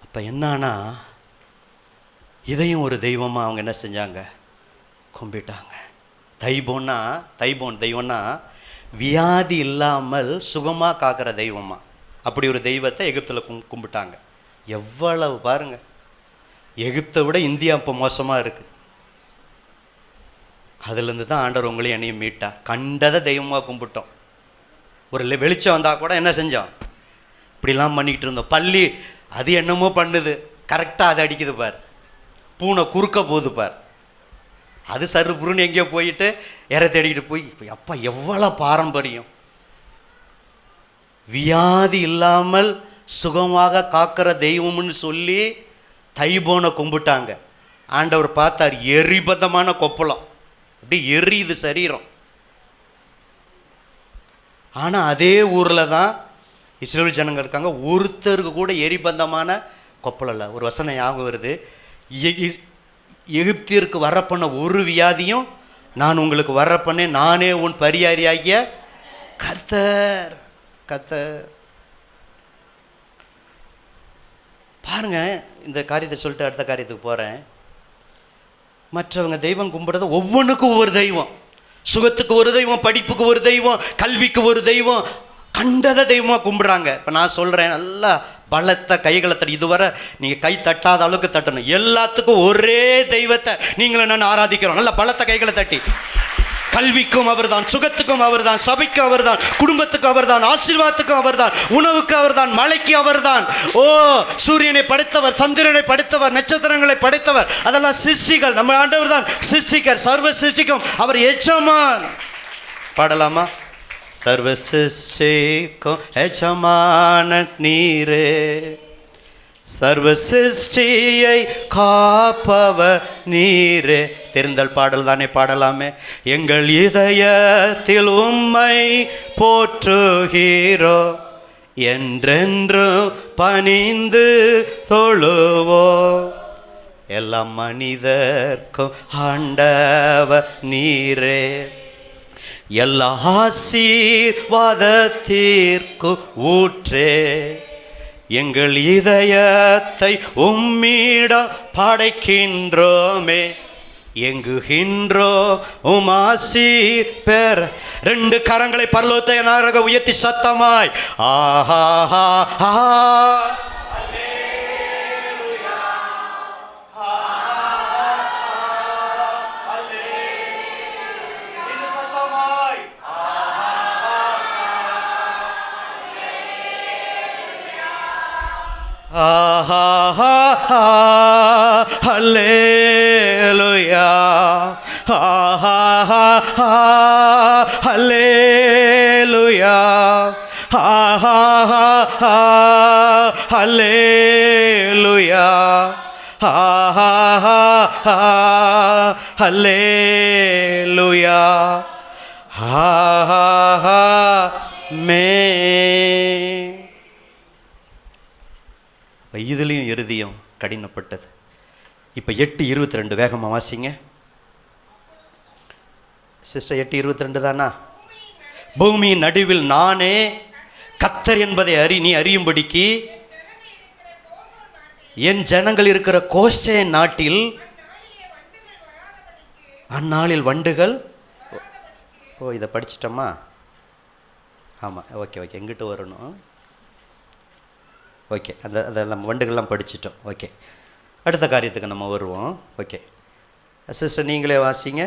அப்போ என்னன்னா, இதையும் ஒரு தெய்வமாக அவங்க என்ன செஞ்சாங்க? கும்பிட்டாங்க. தைபோன் தெய்வம்னா வியாதி இல்லாமல் சுகமாக காக்கிற தெய்வமா. அப்படி ஒரு தெய்வத்தை எகிப்தில் கும்பிட்டாங்க. எவ்வளவு பாருங்க, எகிப்தை விட இந்தியா இப்போ மோசமாக இருக்குது. அதுலேருந்து தான் ஆண்டவர் உங்களையும் என்னையும் மீட்டா. கண்டதை தெய்வமாக கும்பிட்டோம். ஒரு வெளிச்சம் வந்தால் கூட என்ன செஞ்சோம்? இப்படிலாம் பண்ணிக்கிட்டு இருந்தோம். பள்ளி அது என்னமோ பண்ணுது, கரெக்டாக அதை அடிக்குது பார். பூனை குறுக்க போகுது பார், அது சரு புருன்னு எங்கேயோ போயிட்டு இற தேடிக்கிட்டு போய். அப்பா எவ்வளோ பாரம்பரியம்! வியாதி இல்லாமல் சுகமாக காக்கிற தெய்வம்னு சொல்லி தைபோனை கும்பிட்டாங்க. ஆண்டவர் பார்த்தார், எரிபதமான கொப்பளம், அப்படி எரியுது சரீரம். ஆனால் அதே ஊரில் தான் இஸ்ரேல் ஜனங்கள் இருக்காங்க. ஒருத்தருக்கு கூட எரிபந்தமான கொப்பளம் இல்லை. ஒரு வசனம் ஞாபகம் வருது, எகிப்திற்கு வரப்பண்ண ஒரு வியாதியும் நான் உங்களுக்கு வரப்பண்ணேன், நானே உன் பரியாரியாகிய கர்த்தர். பாருங்க, இந்த காரியத்தை சொல்லிட்டு அடுத்த காரியத்துக்கு போகிறேன். மற்றவங்க தெய்வம் கும்பிடுறது ஒவ்வொன்றுக்கும் ஒவ்வொரு தெய்வம். சுகத்துக்கு ஒரு தெய்வம், படிப்புக்கு ஒரு தெய்வம், கல்விக்கு ஒரு தெய்வம், கண்டத தெய்வமாக கும்பிடுறாங்க. இப்போ நான் சொல்கிறேன், நல்லா பலத்த கைகளை தட்டி, இதுவரை நீங்கள் கை தட்டாத அளவுக்கு தட்டணும். எல்லாத்துக்கும் ஒரே தெய்வத்தை நீங்களும் நான் ஆராதிக்கிறோம். நல்லா பலத்த கைகளை தட்டி. கல்விக்கும் அவர்தான், சுகத்துக்கும் அவர்தான், சபைக்கும் அவர்தான், குடும்பத்துக்கும் அவர்தான், ஆசீர்வாதத்துக்கும் அவர்தான், உணவுக்கு அவர்தான், மழைக்கு அவர்தான். ஓ, சூரியனை படைத்தவர், சந்திரனை படைத்தவர், நட்சத்திரங்களை படைத்தவர், அதெல்லாம் சிருஷ்டிகள். நம்ம ஆண்டவர் தான் சிருஷ்டிகர், சர்வ சிருஷ்டிக்கும் அவர் எஜமான். பாடலாமா? சர்வ சிருஷ்டிக்கும் எஜமான நீரே, சர்வ சிருஷ்டியை காப்பவர் நீரே. தெரிந்தல் பாடல் தானே, பாடலாமே. எங்கள் இதயத்தில் உம்மை போற்றுகிறோ, என்றென்றும் பணிந்து தொழுவோ, எல்லா மனிதர்க்கும் ஆண்டவர் நீரே, எல்லா ஆசீர்வாதத்திற்கும் ஊற்றே, எங்கள் இதயத்தை உம்மிடம் படைக்கின்றோமே, எங்குகின்றோ உமாசீர் பெற. ரெண்டு கரங்களை பரலோகத்தை நாராக உயர்த்தி சத்தமாய் ஆஹா ஆஹா ஹல்லேலூயா, ஹல்லேலூயா, ஹல்லேலூயா, ஹல்லேலூயா, ஆமென். இதுலேயும் இறுதியும் கடினப்பட்டது. இப்போ 8:22 வேகமாக வாசிங்க சிஸ்டர். 8:22 தானா? பூமியின் நடுவில் நானே கர்த்தர் என்பதை நீ அறியும்படிக்கு என் ஜனங்கள் இருக்கிற கோசேன் நாட்டில் அந்நாளில் வண்டுகள். ஓ, இதை படிச்சிட்டோமா? ஆமாம், ஓகே ஓகே, எங்கிட்ட வரணும். ஓகே, அந்த நம்ம வண்டுகள்லாம் படிச்சிட்டோம். ஓகே, அடுத்த காரியத்துக்கு நம்ம வருவோம். ஓகே சிஸ்டர், நீங்களே வாசிங்க.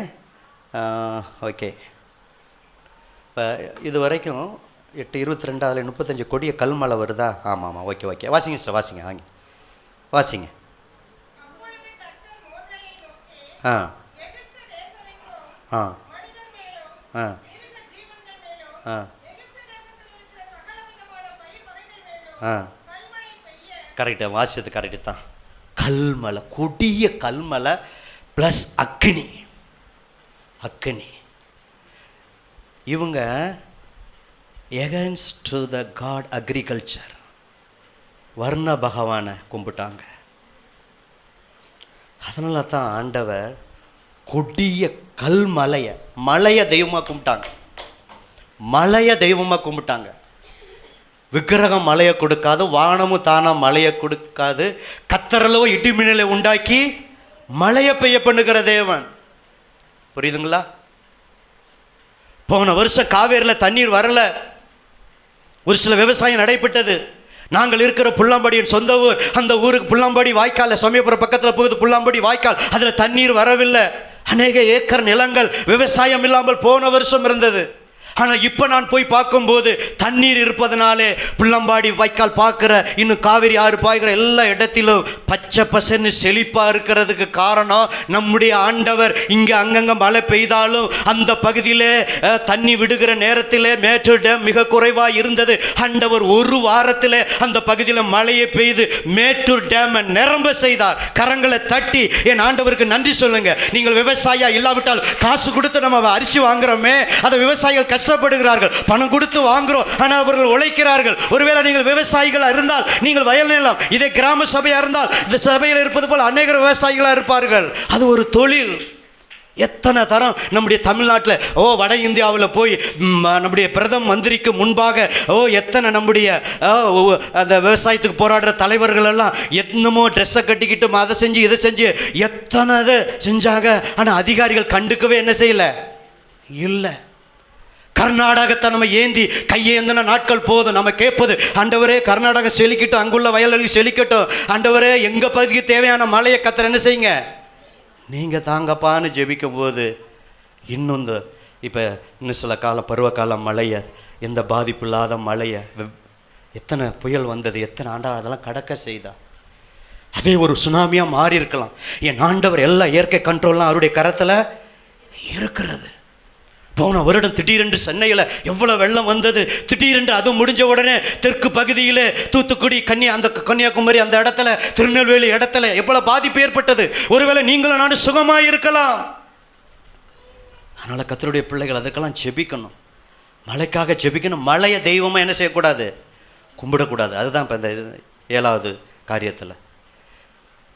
ஓகே, இப்போ இது வரைக்கும் 8:22 அதில் 35 கொடிய கல்மலை வருதா? ஆமாம் ஆமாம், ஓகே ஓகே, வாசிங்க சிஸ்டர், வாசிங்க, வாங்க வாசிங்க. ஆ ஆ ஆ ஆ ஆ கரெக்டாக வாசிச்சது கரெக்டு தான். கல்மலை, கொடிய கல்மலை ப்ளஸ் அக்னி. அக்னி இவங்க against to the god agriculture, Varuna பகவானை கும்பிட்டாங்க. அதனால தான் ஆண்டவர் கொடிய கல்மலையை, மலையை தெய்வமாக கும்பிட்டாங்க. மலையை தெய்வமாக கும்பிட்டாங்க. விக்கிரகம் மலையை கொடுக்காது, வானமும் தானாக மலையை கொடுக்காது. கத்தரலோ இடிமின்னலை உண்டாக்கி மழையை பெய்ய பண்ணுகிற தேவன். புரியுதுங்களா? போன வருஷம் காவேரியில் தண்ணீர் வரல. ஒரு சில விவசாயம் நடைபெற்றது. நாங்கள் இருக்கிற புல்லாம்பாடியின் சொந்த ஊர். அந்த ஊருக்கு புல்லாம்பாடி வாய்க்கால், சமயபுரம் பக்கத்தில் போகுது புல்லாம்பாடி வாய்க்கால். அதில் தண்ணீர் வரவில்லை. அநேக ஏக்கர் நிலங்கள் விவசாயம் இல்லாமல் போன வருஷம் இருந்தது. ஆனால் இப்போ நான் போய் பார்க்கும்போது தண்ணீர் இருப்பதனாலே புள்ளம்பாடி வாய்க்கால் பார்க்குற, இன்னும் காவிரி ஆறு பாய்கிற எல்லா இடத்திலும் பச்சை பசன்னு செழிப்பாக இருக்கிறதுக்கு காரணம் நம்முடைய ஆண்டவர். இங்கே அங்கங்கே மழை பெய்தாலும் அந்த பகுதியில் தண்ணி விடுகிற நேரத்தில் மேட்டூர் டேம் மிக குறைவாக இருந்தது. ஆண்டவர் ஒரு வாரத்தில் அந்த பகுதியில் மழையை பெய்து மேட்டூர் டேமை நிரம்ப செய்தார். கரங்களை தட்டி என் ஆண்டவருக்கு நன்றி சொல்லுங்க. நீங்கள் விவசாயியா இல்லாவிட்டால் காசு கொடுத்து நம்ம அரிசி வாங்குறோமே, அதை விவசாயிகள் கஷ்டப்படுகிறார்கள். பணம் கொடுத்து வாங்குறோம், ஆனால் அவர்கள் உழைக்கிறார்கள். ஒருவேளை நீங்கள் விவசாயிகள் இருந்தால் நீங்கள் வயல் நிலம், இதே கிராம சபையா இருந்தால் இந்த சபையில் இருப்பது போல் அநேக விவசாயிகளாக இருப்பார்கள். அது ஒரு தொழில். எத்தனை தரம் நம்முடைய தமிழ்நாட்டில் வட இந்தியாவில் போய் நம்முடைய பிரதம மந்திரிக்கு முன்பாக எத்தனை நம்முடைய அந்த விவசாயத்துக்கு போராடுற தலைவர்கள் எல்லாம் என்னமோ ட்ரெஸ்ஸை கட்டிக்கிட்டு அதை செஞ்சு இதை செஞ்சு எத்தனை இதை செஞ்சாங்க. ஆனால் அதிகாரிகள் கண்டுக்கவே என்ன செய்யலை இல்லை. கர்நாடகத்தை நம்ம ஏந்தி கையேந்தின நாட்கள் போதும். நம்ம கேட்பது, ஆண்டவரே கர்நாடகம் செழிக்கட்டும், அங்குள்ள வயல்கள் செழிக்கட்டும், ஆண்டவரே எங்கள் பகுதிக்கு தேவையான மழையை கத்தர் என்ன செய்யுங்க நீங்கள் தாங்கப்பான்னு ஜெபிக்கும் போது இன்னும் இந்த இப்போ இன்னும் சில காலம் பருவகாலம் மழையை, எந்த பாதிப்பு இல்லாத மழையை, எத்தனை புயல் வந்தது, எத்தனை ஆண்டால் அதெல்லாம் கடக்க செய்தா. அதே ஒரு சுனாமியாக மாறி இருக்கலாம். என் ஆண்டவர் எல்லா இயற்கை கண்ட்ரோல்லாம் அவருடைய கரத்தில் இருக்கிறது. போன வருடம் திடீரென்று சென்னையில் எவ்வளோ வெள்ளம் வந்தது. திடீரென்று அதுவும் முடிஞ்ச உடனே தெற்கு பகுதியில் தூத்துக்குடி அந்த கன்னியாகுமரி அந்த இடத்துல, திருநெல்வேலி இடத்துல எவ்வளோ பாதிப்பு ஏற்பட்டது. ஒருவேளை நீங்களும் நானும் சுகமாக இருக்கலாம். அதனால் கர்த்தருடைய பிள்ளைகள் அதற்கெல்லாம் ஜெபிக்கணும், மழைக்காக ஜெபிக்கணும். மழையை தெய்வமாக என்ன செய்யக்கூடாது, கும்பிடக்கூடாது. அதுதான் இப்போ இந்த 7வது காரியத்தில்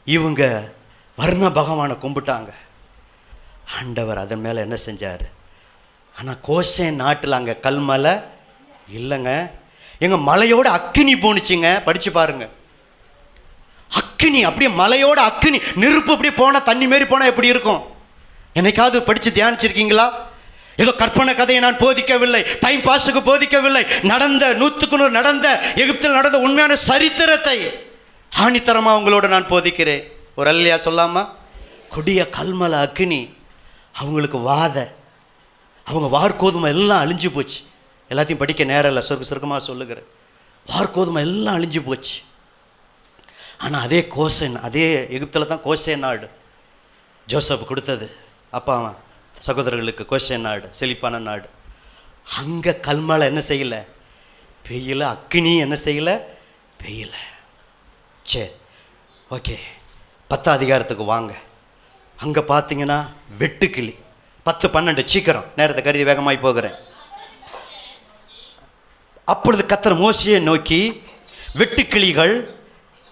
இவங்க வர்ண பகவானை கும்பிட்டாங்க. ஆண்டவர் அதன் மேலே என்ன செஞ்சார். ஆனால் கோசேன் நாட்டில் அங்கே கல்மலை இல்லைங்க. எங்கள் மலையோட அக்கினி போணுச்சுங்க. படித்து பாருங்க. அக்கினி அப்படியே மலையோட அக்கினி, நெருப்பு அப்படியே போனால், தண்ணி மாரி போனால் எப்படி இருக்கும்? என்னைக்காவது படித்து தியானிச்சிருக்கீங்களா? ஏதோ கற்பனை கதையை நான் போதிக்கவில்லை, டைம் பாஸுக்கு போதிக்கவில்லை. நடந்த 100க்கு 100 நடந்த எகிப்தில் நடந்த உண்மையான சரித்திரத்தை ஆணித்தரமாக உங்களோட நான் போதிக்கிறேன். ஒரு அல்லையா சொல்லாமா? கொடிய கல்மலை அக்கினி, அவங்களுக்கு அவங்க வார்கோதுமை எல்லாம் அழிஞ்சு போச்சு. எல்லாத்தையும் படிக்க நேரம் இல்லை, சுருக்கமாக சொல்லுகிறேன். வார்கோதுமை எல்லாம் அழிஞ்சு போச்சு. ஆனால் அதே கோசேன், அதே எகிப்தில் தான் கோசேன் நாடு ஜோசப் கொடுத்தது. அப்பா சகோதரர்களுக்கு கோசேன் நாடு செழிப்பான நாடு. அங்கே கல்மலை என்ன செய்யலை, பெய்யலை. அக்கினி என்ன செய்யலை, பெய்யலை. சரி, ஓகே, 10 அதிகாரத்துக்கு வாங்க. அங்கே பார்த்தீங்கன்னா வெட்டுக்கிளி. 10, 12 சீக்கிரம், நேரத்தை கருதி வேகமாய் போகிறேன். அப்பொழுது கர்த்தர் மோசேயை நோக்கி, வெட்டுக்கிளிகள்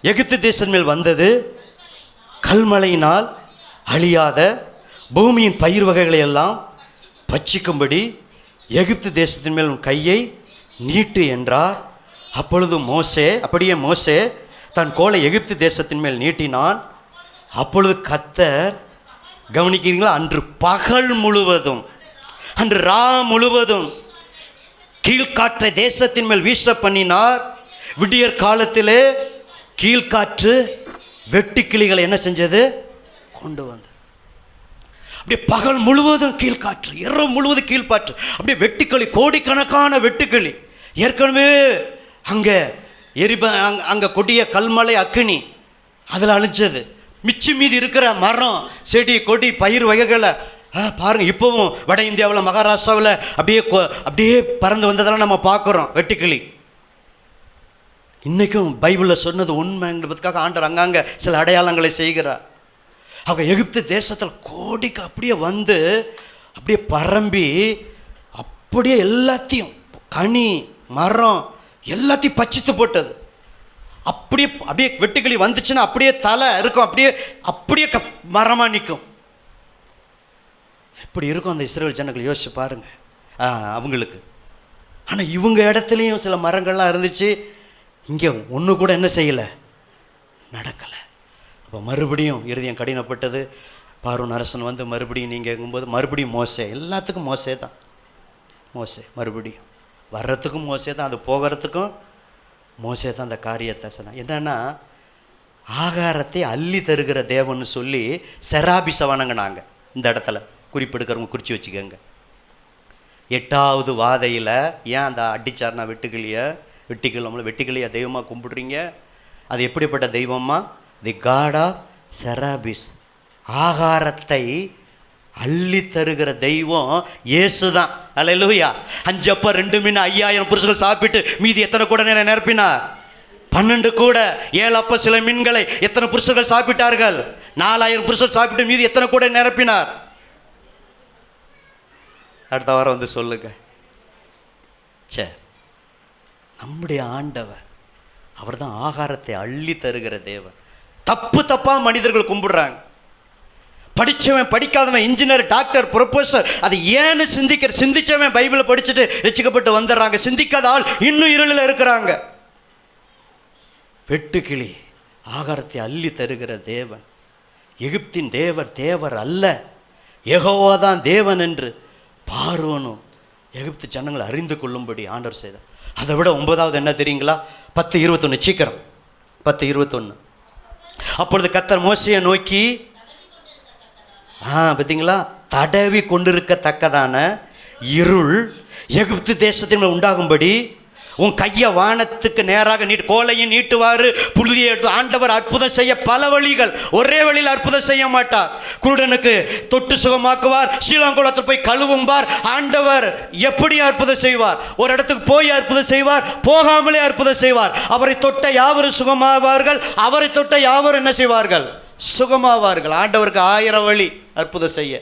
எகிப்து தேசம் மேல் வந்தது, கல்மழையினால் அழியாத பூமியின் பயிர் வகைகளை எல்லாம் பட்சிக்கும்படி எகிப்து தேசத்தின் மேல் கையை நீட்டு என்றார். அப்பொழுது அப்படியே மோசே தன் கோலை எகிப்து தேசத்தின் மேல் நீட்டினான். அப்பொழுது கர்த்தர், கவனிக்கிறீங்களா, அன்று பகல் முழுவதும், அன்று ரா முழுவதும் கீழ்காற்றை தேசத்தின் மேல் வீச பண்ணினார். விடியற் காலத்திலே கீழ்காற்று வெட்டுக்கிளிகளை என்ன செஞ்சது, கொண்டு வந்தது. அப்படியே பகல் முழுவதும் கீழ்காற்று, இரவு முழுவதும் கீழ்காற்று, அப்படியே வெட்டுக்கிளி, கோடிக்கணக்கான வெட்டுக்கிளி. ஏற்கனவே அங்கே அங்கே கொடிய கல்மலை அக்கினி அதில் அழிச்சது. மிச்சம் மீதி இருக்கிற மரம், செடி, கொடி, பயிர் வகைகளை பாருங்கள். இப்போவும் வட இந்தியாவில், மகாராஷ்டிராவில் அப்படியே பறந்து வந்ததெல்லாம் நம்ம பார்க்குறோம், வெட்டுக்கிளி. இன்றைக்கும் பைபிளில் சொன்னது உண்மைங்கிறதுக்காக ஆண்டவர் அங்கங்கே சில அடையாளங்களை செய்கிறார். அவங்க எகிப்து தேசத்தில் கோடிக்கு அப்படியே வந்து அப்படியே பரம்பி அப்படியே எல்லாத்தையும், கனி, மரம் எல்லாத்தையும் பச்சித்து போட்டது. அப்படியே வெட்டுக்கிளி வந்துச்சுன்னா அப்படியே தலை இருக்கும், அப்படியே மரமாக நிற்கும். எப்படி இருக்கும் அந்த இஸ்ரவேல் ஜனங்கள், யோசிச்சு பாருங்க அவங்களுக்கு. ஆனால் இவங்க இடத்துலையும் சில மரங்கள்லாம் இருந்துச்சு, இங்கே ஒன்று கூட என்ன செய்யலை, நடக்கலை. அப்போ மறுபடியும் இருதயம் கடினப்பட்டது. பார்வோன் அரசன் வந்து மறுபடியும் நீங்கள் இருக்கும்போது மறுபடியும் மோசே, எல்லாத்துக்கும் மோசே தான். மோசே மறுபடியும் வர்றதுக்கும் மோசே தான், அது போகிறதுக்கும் மோசே தான் அந்த காரியத்தை சொன்னான். என்னன்னா, ஆகாரத்தை அள்ளி தருகிற தேவன்னு சொல்லி செராபிச வணங்கினாங்க. இந்த இடத்துல குறிப்பெடுக்கிறவங்க குறித்து வச்சுக்கோங்க. 8வது வாதையில் ஏன் அந்த அடிச்சார்னா வெட்டுக்கிளியை தெய்வமாக கும்பிடுறீங்க. அது எப்படிப்பட்ட தெய்வமா? தி காட் ஆஃப் செராபிஸ். ஆகாரத்தை அள்ளி தருகிற தெய்வம் இயேசு தான். அல்லேலூயா. 5 அப்பம் 2 மீன் 5000 புருஷர்கள் சாப்பிட்டு மீதி எத்தனை கூட நேரம் நிரப்பினார்? 12 கூட. 7 அப்பம் சில மீன்களை எத்தனை புருஷர்கள் சாப்பிட்டார்கள்? 4000 புருஷர்கள் சாப்பிட்டு மீதி எத்தனை கூட நிரப்பினார்? அடுத்த வாரம் வந்து சொல்லுங்க. சரி, நம்முடைய ஆண்டவர் அவர் தான் ஆகாரத்தை அள்ளி தருகிற தேவன். தப்பாக மனிதர்கள் கும்பிடுறாங்க. படித்தவன் படிக்காதவன், இன்ஜினியர், டாக்டர், ப்ரொஃபஸர், அது ஏன்னு சிந்திச்சவன் பைபிளை படிச்சுட்டு ரட்சிக்கப்பட்டு வந்துடுறாங்க. சிந்திக்காத ஆள் இன்னும் இருளில் இருக்கிறாங்க. வெட்டுக்கிளி ஆகாரத்தை அள்ளி தருகிற தேவன், எகிப்தின் தேவர் அல்ல, யெகோவா தான் தேவன் என்று பார்வோனும் எகிப்து ஜனங்களை அறிந்து கொள்ளும்படி ஆண்டவர் செய்தார். அதை விட 9வது என்ன தெரியுங்களா? 10:21, சீக்கிரம் 10:21. அப்பொழுது கர்த்தர் மோசேயை நோக்கி, பார்த்தீங்களா, தடவி கொண்டிருக்கத்தக்கதான இருள் எகிப்து தேசத்தின் உண்டாகும்படி உன் கையை வானத்துக்கு நேராக கோலையும் நீட்டுவார், புழுதியை ஆண்டவர் அற்புதம் செய்ய பல வழிகள், ஒரே வழியில் அற்புதம் செய்ய மாட்டார். குருடனுக்கு தொட்டு சுகமாக்குவார், சீலாங்குளத்தில் போய் கழுவும்பார். ஆண்டவர் எப்படி அற்புதம் செய்வார்? ஒரு இடத்துக்கு போய் அற்புதம் செய்வார், போகாமலே அற்புதம் செய்வார். அவரை தொட்ட யாவரும் சுகமாவார்கள், அவரை தொட்ட யாவரும் என்ன செய்வார்கள்? சுகமாவார்கள். ஆண்டவருக்கு 1000 வழி அற்புதம் செய்ய.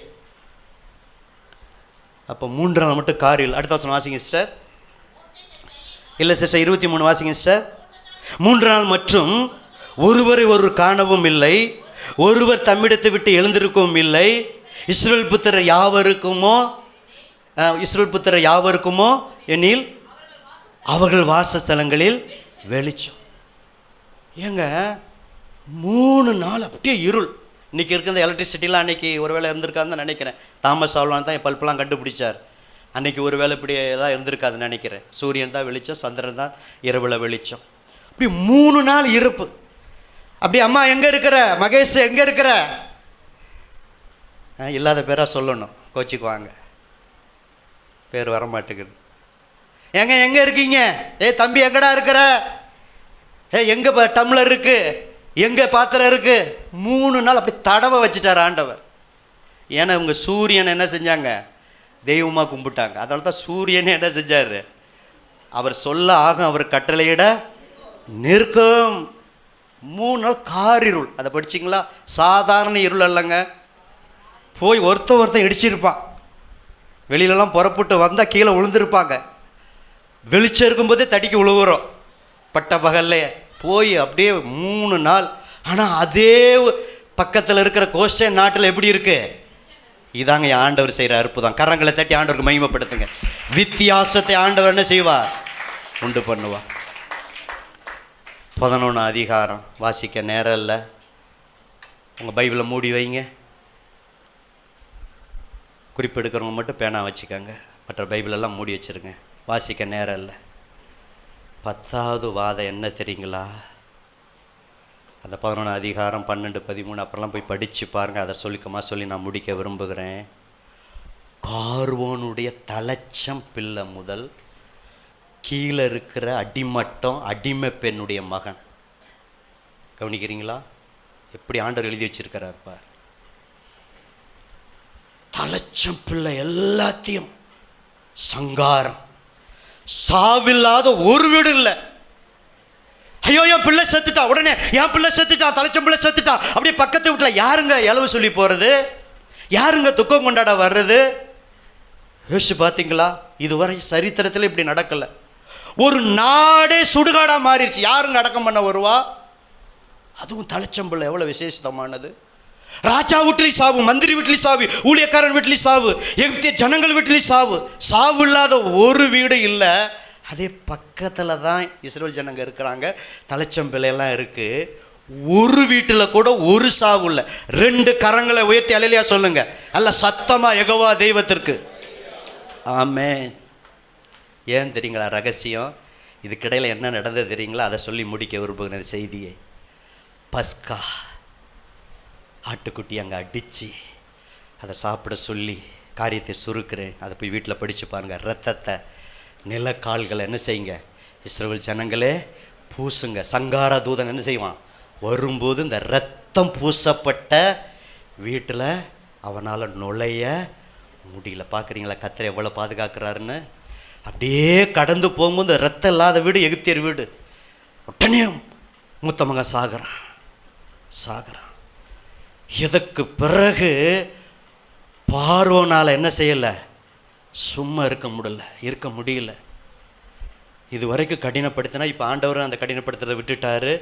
அப்போ 3 நாள் மட்டும் காரில். அடுத்த வருஷம் வாசிங்க சிஸ்டர். இல்லை சிஸ்டர், 23 வாசிங்க சிஸ்டர். 3 நாள் மற்றும் ஒருவரை ஒரு காணவும் இல்லை, ஒருவர் தம்மிடத்தை விட்டு எழுந்திருக்கவும் இல்லை. இஸ்ரவேல் புத்திரர் யாவருக்குமோ எனில் அவர்கள் வாசஸ்தலங்களில் வெளிச்சம். ஏங்க 3 நாள் அப்படியே இருள். இன்றைக்கி இருக்கிற எலக்ட்ரிசிட்டிலாம் அன்றைக்கி ஒரு வேளை இருந்திருக்காதுன்னு தான் நினைக்கிறேன். தாமஸ் ஆல்வா தான் பல்பெல்லாம் கண்டுபிடிச்சார். அன்றைக்கி ஒரு வேளை இப்படி எல்லாம் இருந்திருக்காதுன்னு நினைக்கிறேன். சூரியன் தான் வெளிச்சம், சந்திரன் தான் இரவில் வெளிச்சம். அப்படி 3 நாள் இருப்பு. அப்படி அம்மா எங்கே இருக்கிற, மகேஷ் எங்கே இருக்கிற, இல்லாத பேராக சொல்லணும், கோச்சிக்குவாங்க, பேர் வரமாட்டேங்குது. எங்கே இருக்கீங்க? தம்பி எங்கடா இருக்கிற? எங்கே டம்ளர் இருக்குது, எங்கே பாத்திரம் இருக்குது? 3 நாள் அப்படி தடவை வச்சுட்டார் ஆண்டவர். ஏன்னா இவங்க சூரியன் என்ன செஞ்சாங்க? தெய்வமாக கும்பிட்டாங்க. அதனால தான் சூரியனே என்ன செஞ்சார்? அவர் சொல்ல ஆகும், அவர் கட்டளையிட நிற்கும். 3 நாள் காரிருள். அதை படிச்சிங்களா? சாதாரண இருள் அல்லங்க. போய் ஒருத்தன் இடிச்சிருப்பான். வெளியிலலாம் புறப்பட்டு வந்தால் கீழே விழுந்திருப்பாங்க. வெளிச்சம் இருக்கும்போதே தடிக்கு விழுவுறோம் பட்ட பகல்ல போய் அப்படியே 3 நாள். ஆனால் அதே பக்கத்தில் இருக்கிற கோஷன் நாட்டில் எப்படி இருக்கு? இதாங்க ஆண்டவர் செய்கிற அற்புதம். கரங்களை தட்டி ஆண்டவருக்கு மகிமைப்படுத்துங்க. வித்தியாசத்தை ஆண்டவர் என்ன செய்வார்? உண்டு பண்ணுவார். 11 அதிகாரம் வாசிக்க நேரம் இல்லை. உங்கள் பைபிளை மூடி வைங்க. குறிப்பெடுக்கிறவங்க மட்டும் பேனா வச்சுக்கோங்க, மற்ற பைபிளெல்லாம் மூடி வச்சுருங்க. வாசிக்க நேரம் இல்லை. 10வது வாதம் என்ன தெரியுங்களா? அந்த 11 அதிகாரம் 12, 13 அப்புறம்லாம் போய் படித்து பாருங்கள். அதை சொல்லி நான் முடிக்க விரும்புகிறேன். பார்வோனுடைய தலைச்சம் பிள்ளை முதல் கீழே இருக்கிற அடிமட்டம் அடிமை பெண்ணுடைய மகன். கவனிக்கிறீங்களா? எப்படி ஆண்டவர் எழுதி வச்சிருக்கிறார் பார். தலைச்சம் பிள்ளை எல்லாத்தையும் சங்காரம். சாவில்லாத ஒரு வீடு இல்லை. ஐயோ என் பிள்ளை செத்துட்டா, உடனே என் பிள்ளை செத்துட்டா, தலைச்சம் பிள்ளை செத்துட்டா, அப்படியே பக்கத்து வீட்டில் யாருங்க இளவு சொல்லி போகிறது? யாருங்க துக்கம் கொண்டாட வர்றது? யோசிச்சு பார்த்தீங்களா? இதுவரை சரித்திரத்தில் இப்படி நடக்கலை. ஒரு நாடே சுடுகாடாக மாறிடுச்சு. யாருங்க அடக்கம் பண்ண வருவா? அதுவும் தலைச்சம்பிள்ளை எவ்வளோ விசேஷமானது. ராஜா வீட்லேயும் சாவு, மந்திரி வீட்லேயும் சாவு, ஊழியக்காரன் வீட்லேயும் சாவு, எகிப்திய ஜனங்கள் வீட்லேயும் சாவு. சாவு இல்லாத ஒரு வீடு இல்லை. அதே பக்கத்தில் தான் இஸ்ரவேல் ஜனங்க இருக்கிறாங்க. தலைச்சம்பிள்ளையெல்லாம் இருக்குது. ஒரு வீட்டில் கூட ஒரு சாவு இல்லை. 2 கரங்களை உயர்த்தி அல்லேலூயா சொல்லுங்க. அல்ல சத்தமாக யெகோவா தெய்வத்திற்கு ஆமென். ஏன் தெரியுங்களா ரகசியம்? இதுக்கிடையில் என்ன நடந்தது தெரியுங்களா? அதை சொல்லி முடிக்க விரும்புகிற செய்தியை. பஸ்கா ஆட்டுக்குட்டி அங்கே அடித்து அதை சாப்பிட சொல்லி காரியத்தை சுருக்கிறேன். அதை போய் வீட்டில் படித்து பாருங்கள். ரத்தத்தை நிலக்கால்களை என்ன செய்யுங்க? இஸ்ரவேல் ஜனங்களே பூசுங்க. சங்கார தூதன் என்ன செய்வான்? வரும்போது இந்த ரத்தம் பூசப்பட்ட வீட்டில் அவனால் நுழைய முடியல. பார்க்குறீங்களா கர்த்தர் எவ்வளோ பாதுகாக்கிறாருன்னு? அப்படியே கடந்து போகும்போது ரத்தம் இல்லாத வீடு எகிப்தியர் வீடு. உடனே மூத்த மகன் சாகுறான். இதற்கு பிறகு பார்வோனால் என்ன செய்யலை? சும்மா இருக்க முடியல. இது வரைக்கும் கடினப்படுத்தினா இப்போ ஆண்டவரும் அந்த கடினப்படுத்துறதை விட்டுட்டாரு.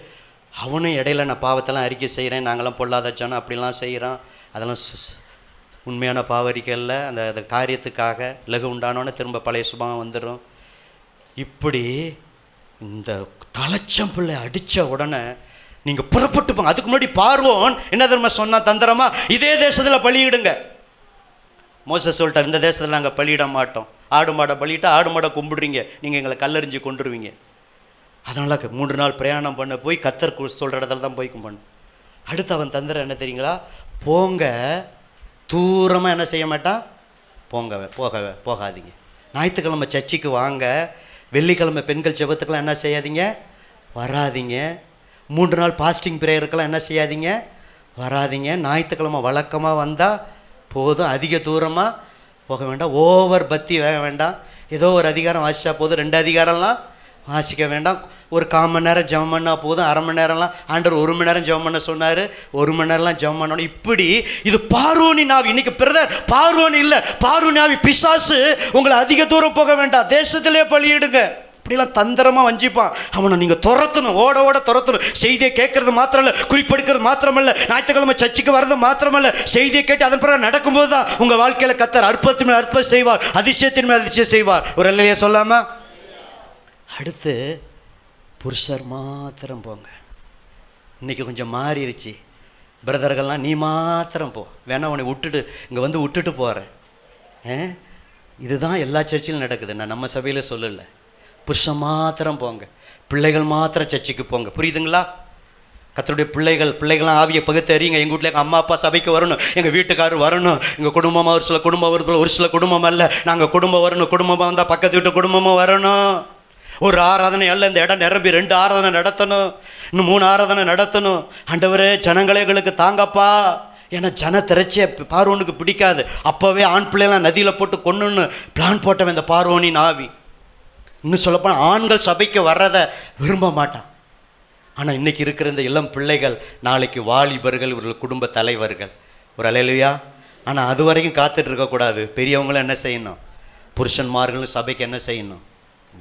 அவனும் இடையில நான் பாவத்தெல்லாம் அறிக்கை செய்கிறேன், நாங்களாம் பொல்லாத ஜனம் அப்படிலாம் செய்கிறான், அதெல்லாம் உண்மையான பாவரிக்கல்ல. அந்த காரியத்துக்காக லகு உண்டானோன்னு திரும்ப பழைய சுபாவம் வந்துடும். இப்படி இந்த தலைச்சம் பிள்ளை அடித்த உடனே நீங்கள் புறப்பட்டு போங்க. அதுக்கு முன்னாடி பார்வோன் என்ன தெரியுமா சொன்னா தந்திரமா, இதே தேசத்தில் பலியிடுங்க. மோசஸ் சொல்லிட்டார், இந்த தேசத்தில் நாங்கள் பலியிட மாட்டோம். ஆடு மாடை பலியிட்டா ஆடு மாடை கும்பிடுறீங்க, நீங்கள் எங்களை கல்லறிஞ்சு கொண்டுருவீங்க. அதனால் 3 நாள் பிரயாணம் பண்ண போய் கத்தர் சொல்கிற இடத்துல தான் போய் கும்பிடணும். அடுத்து அவன் தந்திரம் என்ன தெரியுங்களா, போங்க தூரமாக என்ன செய்ய மாட்டான், போகாதீங்க. ஞாயிற்றுக்கிழமை சர்ச்சுக்கு வாங்க, வெள்ளிக்கிழமை பெண்கள் ஜெபத்துக்கெல்லாம் என்ன செய்யாதீங்க, வராதிங்க. 3 நாள் பாஸ்டிங் ப்ரேயருக்கெல்லாம் என்ன செய்யாதீங்க, வராதிங்க. ஞாயிற்றுக்கிழமை வழக்கமாக வந்தால் போதும், அதிக தூரமாக போக வேண்டாம். ஓவர் பக்தி வேக வேண்டாம். ஏதோ ஒரு அதிகாரம் வாசித்தா போதும், 2 அதிகாரம்லாம் வாசிக்க வேண்டாம். ஒரு 1/4 மணி நேரம் ஜெபம் பண்ணால் போதும். அரை மணி நேரம்லாம் ஆண்டவர் 1 மணி நேரம் ஜெபம் பண்ண சொன்னார், 1 மணி நேரம்லாம் ஜெபம் பண்ணணும். இப்படி இது பார்வோனின் ஆவி. இன்னைக்கு பிரதர் பார்வோனி இல்லை, பார்வோனி ஆவி, பிசாசு. உங்களை அதிக தூரம் போக வேண்டாம், தேசத்திலே பலியிடுங்க. இப்படிலாம் தந்திரமாக வஞ்சிப்பான். அவனை நீங்கள் துரத்தணும், ஓட துரத்தணும். செய்தியை கேட்கறது மாத்திரம் இல்லை, குறிப்பெடுக்கிறது மாத்திரமல்ல, ஞாயிற்றுக்கிழமை சர்ச்சுக்கு வர்றது மாத்திரமல்ல, செய்தியை கேட்டு அதன் பிறகு நடக்கும்போது தான் உங்கள் வாழ்க்கையில் கத்தர் அற்புதத்தின் மேல் அற்புதம் செய்வார், அதிசயத்தின் மேல் அதிசயம் செய்வார். ஒரு இல்லையே சொல்லாமா? அடுத்து புருஷர் மாத்திரம் போங்க. இன்றைக்கி கொஞ்சம் மாறிடுச்சு பிரதர்கள்லாம், நீ மாத்திரம் போ, வேணா உன்னை விட்டுட்டு இங்கே வந்து விட்டுட்டு போகிறேன். இதுதான் எல்லா சர்ச்சிலும் நடக்குது, நான் நம்ம சபையில் சொல்லலை. புருஷன் மாத்திரம் போங்க, பிள்ளைகள் மாத்திரம் சர்ச்சுக்கு போங்க. புரியுதுங்களா? கர்த்தருடைய பிள்ளைகள்லாம் ஆவியை பகுத்தறியுங்க. எங்கள் வீட்டில் எங்கள் அம்மா அப்பா சபைக்கு வரணும், எங்கள் வீட்டுக்காரர் வரணும், எங்கள் குடும்பமாக ஒரு சில குடும்பம் வருது, ஒரு சில குடும்பம் அல்ல, நாங்கள் குடும்பம் வரணும். குடும்பமாக வந்தால் பக்கத்து வீட்டு குடும்பமும் வரணும். ஒரு ஆராதனை அல்ல, இந்த இடம் நிரம்பி 2 ஆராதனை நடத்தணும், இன்னும் 3 ஆராதனை நடத்தணும். ஆண்டவரே ஜனங்களே எங்களுக்கு தாங்கப்பா. ஏன்னா ஜன திரைச்சியை பார்வோனுக்கு பிடிக்காது. அப்போவே ஆண் பிள்ளைலாம் நதியில் போட்டு கொண்டுன்னு பிளான் போட்டவன் இந்த பார்வோனின் ஆவி. இன்னும் சொல்லப்போனால் ஆண்கள் சபைக்கு வர்றதை விரும்ப மாட்டான். ஆனால் இன்றைக்கி இருக்கிற இந்த இளம் பிள்ளைகள் நாளைக்கு வாலிபர்கள், இவர்கள் குடும்ப தலைவர்கள். ஒரு அல்லேலூயா. ஆனால் அது வரைக்கும் காத்துட்டு இருக்கக்கூடாது. பெரியவங்களும் என்ன செய்யணும், புருஷன்மார்களும் சபைக்கு என்ன செய்யணும்,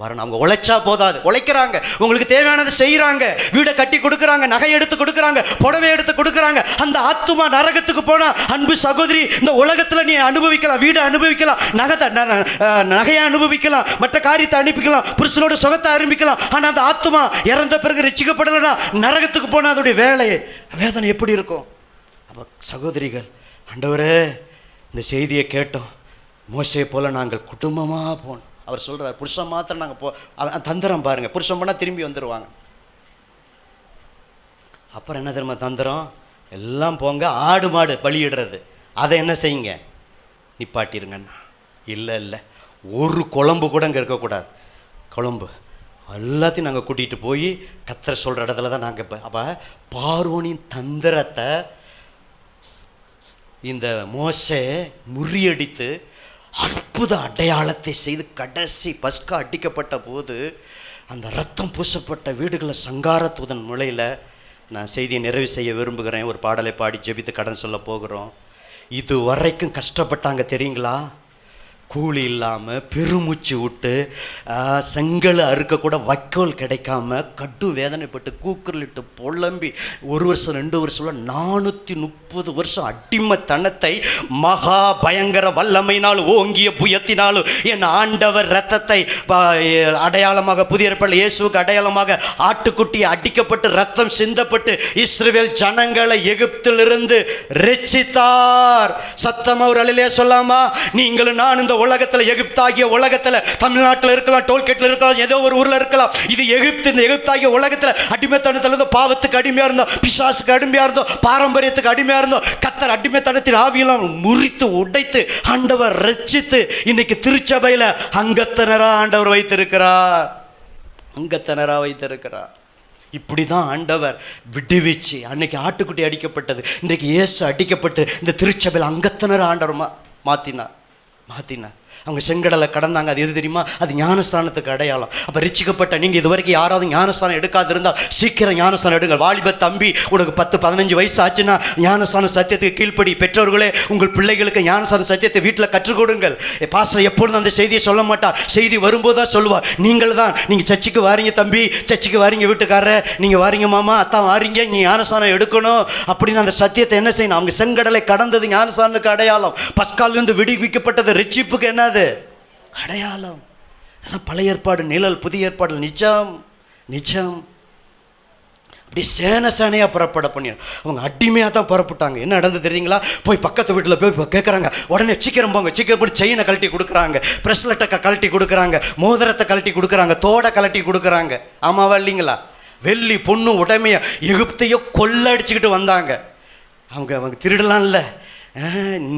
வரணும். அவங்க உழைச்சா போதாது, உழைக்கிறாங்க, உங்களுக்கு தேவையானதை செய்கிறாங்க, வீடை கட்டி கொடுக்குறாங்க, நகை எடுத்து கொடுக்குறாங்க, புடவை எடுத்து கொடுக்குறாங்க. அந்த ஆத்துமா நரகத்துக்கு போனால் அன்பு சகோதரி, இந்த உலகத்தில் நீ அனுபவிக்கலாம், வீடை அனுபவிக்கலாம், நகையை அனுபவிக்கலாம், மற்ற காரியத்தை அனுப்பிக்கலாம், புருஷனோட சுகத்தை ஆரம்பிக்கலாம். ஆனால் அந்த ஆத்துமா இறந்த பிறகு ரட்சிக்கப்படலைன்னா நரகத்துக்கு போனால் அதோடைய வேதனை எப்படி இருக்கும்? அப்போ சகோதரிகள், ஆண்டவரே இந்த செய்தியை கேட்டோம், மோசே போல் நாங்கள் குடும்பமாக போனோம். அவர் சொல்கிறார், புருஷன் மாத்திரம் நாங்கள் தந்திரம் பாருங்கள், புருஷன் போனால் திரும்பி வந்துடுவாங்க. அப்புறம் என்ன தெரியுமா தந்திரம், எல்லாம் போங்க, ஆடு மாடு பலியிடுறது அதை என்ன செய்யுங்க, நிப்பாட்டிருங்கண்ணா. இல்லை ஒரு குழம்பு கூட இங்கே இருக்கக்கூடாது. குழம்பு எல்லாத்தையும் நாங்கள் கூட்டிகிட்டு போய் கர்த்தர் சொல்கிற இடத்துல தான் நாங்கள். அப்போ பார்வோனின் தந்திரத்தை இந்த மோசே முறியடித்து அற்புத அடையாளத்தை செய்து கடைசி பஸ்கா அடிக்கப்பட்ட போது அந்த ரத்தம் பூசப்பட்ட வீடுகளில் சங்கார தூதன் முளையில் நான் செய்தியை நிறைவு செய்ய விரும்புகிறேன். ஒரு பாடலை பாடி ஜெபித்து கடன் சொல்ல போகிறோம். இது வரைக்கும் கஷ்டப்பட்டாங்க தெரியுங்களா? கூலி இல்லாமல் பெருமூச்சு விட்டு செங்கல் அறுக்கக்கூட வைக்கோல் கிடைக்காம கட்டு வேதனைப்பட்டு கூக்குரலிட்டு புலம்பி 1 வருஷம் 2 வருஷம் 430 வருஷம் அடிமைத்தனத்தை மகா பயங்கர வல்லமையினால் ஓங்கிய புயத்தினாலும் என் ஆண்டவர் இரத்தத்தை அடையாளமாக, புதிய ஏற்பாட்டில் இயேசுவுக்கு அடையாளமாக ஆட்டுக்குட்டி அடிக்கப்பட்டு ரத்தம் சிந்தப்பட்டு இஸ்ரவேல் ஜனங்களை எகிப்திலிருந்து ரட்சித்தார். சத்தமா ஒரு அல்லேலூயா சொல்லாமா? நீங்களும் நான் இந்த உலகத்தில், எகிப்தாகிய உலகத்தில், தமிழ்நாட்டில் இருக்கலாம், டோல்கேட்டில் இருக்கலாம், ஏதோ ஒரு ஊரில் இருக்கலாம். இது எகிப்து. இந்த எகிப்தாகிய உலகத்தில் அடிமைத்தனத்தில் இருந்தோம், பாவத்துக்கு அடிமையாக இருந்தோம், பிசாசுக்கு அடிமையாக இருந்தோம், பாரம்பரியத்துக்கு அடிமையாக இருந்தோம். கர்த்தர் அடிமைத்தனத்தின் ஆவியெல்லாம் முறித்து உடைத்து ஆண்டவர் ரட்சித்து இன்னைக்கு திருச்சபையில் அங்கத்தினராக ஆண்டவர் வைத்திருக்கிறார். அங்கத்தினராக வைத்திருக்கிறார். இப்படி தான் ஆண்டவர் விடுவிச்சு. அன்னைக்கு ஆட்டுக்குட்டி அடிக்கப்பட்டது, இன்றைக்கு இயேசு அடிக்கப்பட்டு இந்த திருச்சபையில் அங்கத்தினர் ஆண்டவர் மாற்றினார். அவங்க செங்கடலை கடந்தாங்க. அது எது தெரியுமா? அது ஞானஸ்தானத்துக்கு அடையாளம். அப்போ ரட்சிக்கப்பட்ட நீங்கள் இது வரைக்கும் யாராவது ஞானஸ்தானம் எடுக்காது இருந்தால் சீக்கிரம் ஞானஸ்தானம் எடுங்கள். வாலிப தம்பி, உனக்கு 10-15 வயசு ஆச்சுன்னா ஞானஸ்தான சத்தியத்துக்கு கீழ்ப்படி. பெற்றோர்களே, உங்கள் பிள்ளைகளுக்கு ஞானஸ்தான சத்தியத்தை வீட்டில் கற்றுக் கொடுங்கள். பாஸ்டர் எப்பொழுதும் அந்த செய்தியை சொல்ல மாட்டார், செய்தி வரும்போது தான் சொல்லுவார். நீங்கள் சர்ச்சுக்கு வாரீங்க தம்பி, சர்ச்சுக்கு வாரீங்க வீட்டுக்காரர், நீங்கள் வாரீங்க மாமா, அத்தான் வாரீங்க, நீங்கள் ஞானஸ்தானம் எடுக்கணும் அப்படின்னு அந்த சத்தியத்தை என்ன செய்யணும்? அவங்க செங்கடலை கடந்தது ஞானஸ்தானத்துக்கு அடையாளம். பஸ்காலிலிருந்து விடுவிக்கப்பட்டது ரட்சிப்புக்கு என்னது அடையாளம். அதெல்லாம் பழைய ஏற்பாடு நிழல், புதிய ஏற்பாடு நிஜம். நிஜம். அப்படி சேனையாக புறப்பட பண்ணி அவங்க அடிமையாக தான் புறப்பட்டாங்க. என்ன நடந்து தெரியுங்களா? போய் பக்கத்து வீட்டில் போய் கேட்குறாங்க. உடனே சீக்கிரம் போங்க, சீக்கிரம் போய் செயினை கழட்டி கொடுக்குறாங்க, ப்ரெஸ்லெட்டை கழட்டி கொடுக்குறாங்க, மோதிரத்தை கழட்டி கொடுக்குறாங்க, தோடை கழட்டி கொடுக்குறாங்க. ஆமாவா இல்லைங்களா? வெள்ளி பொண்ணு உடைமையை எகிப்தையோ கொள்ளடிச்சுக்கிட்டு வந்தாங்க. அவங்க திருடலாம் இல்லை.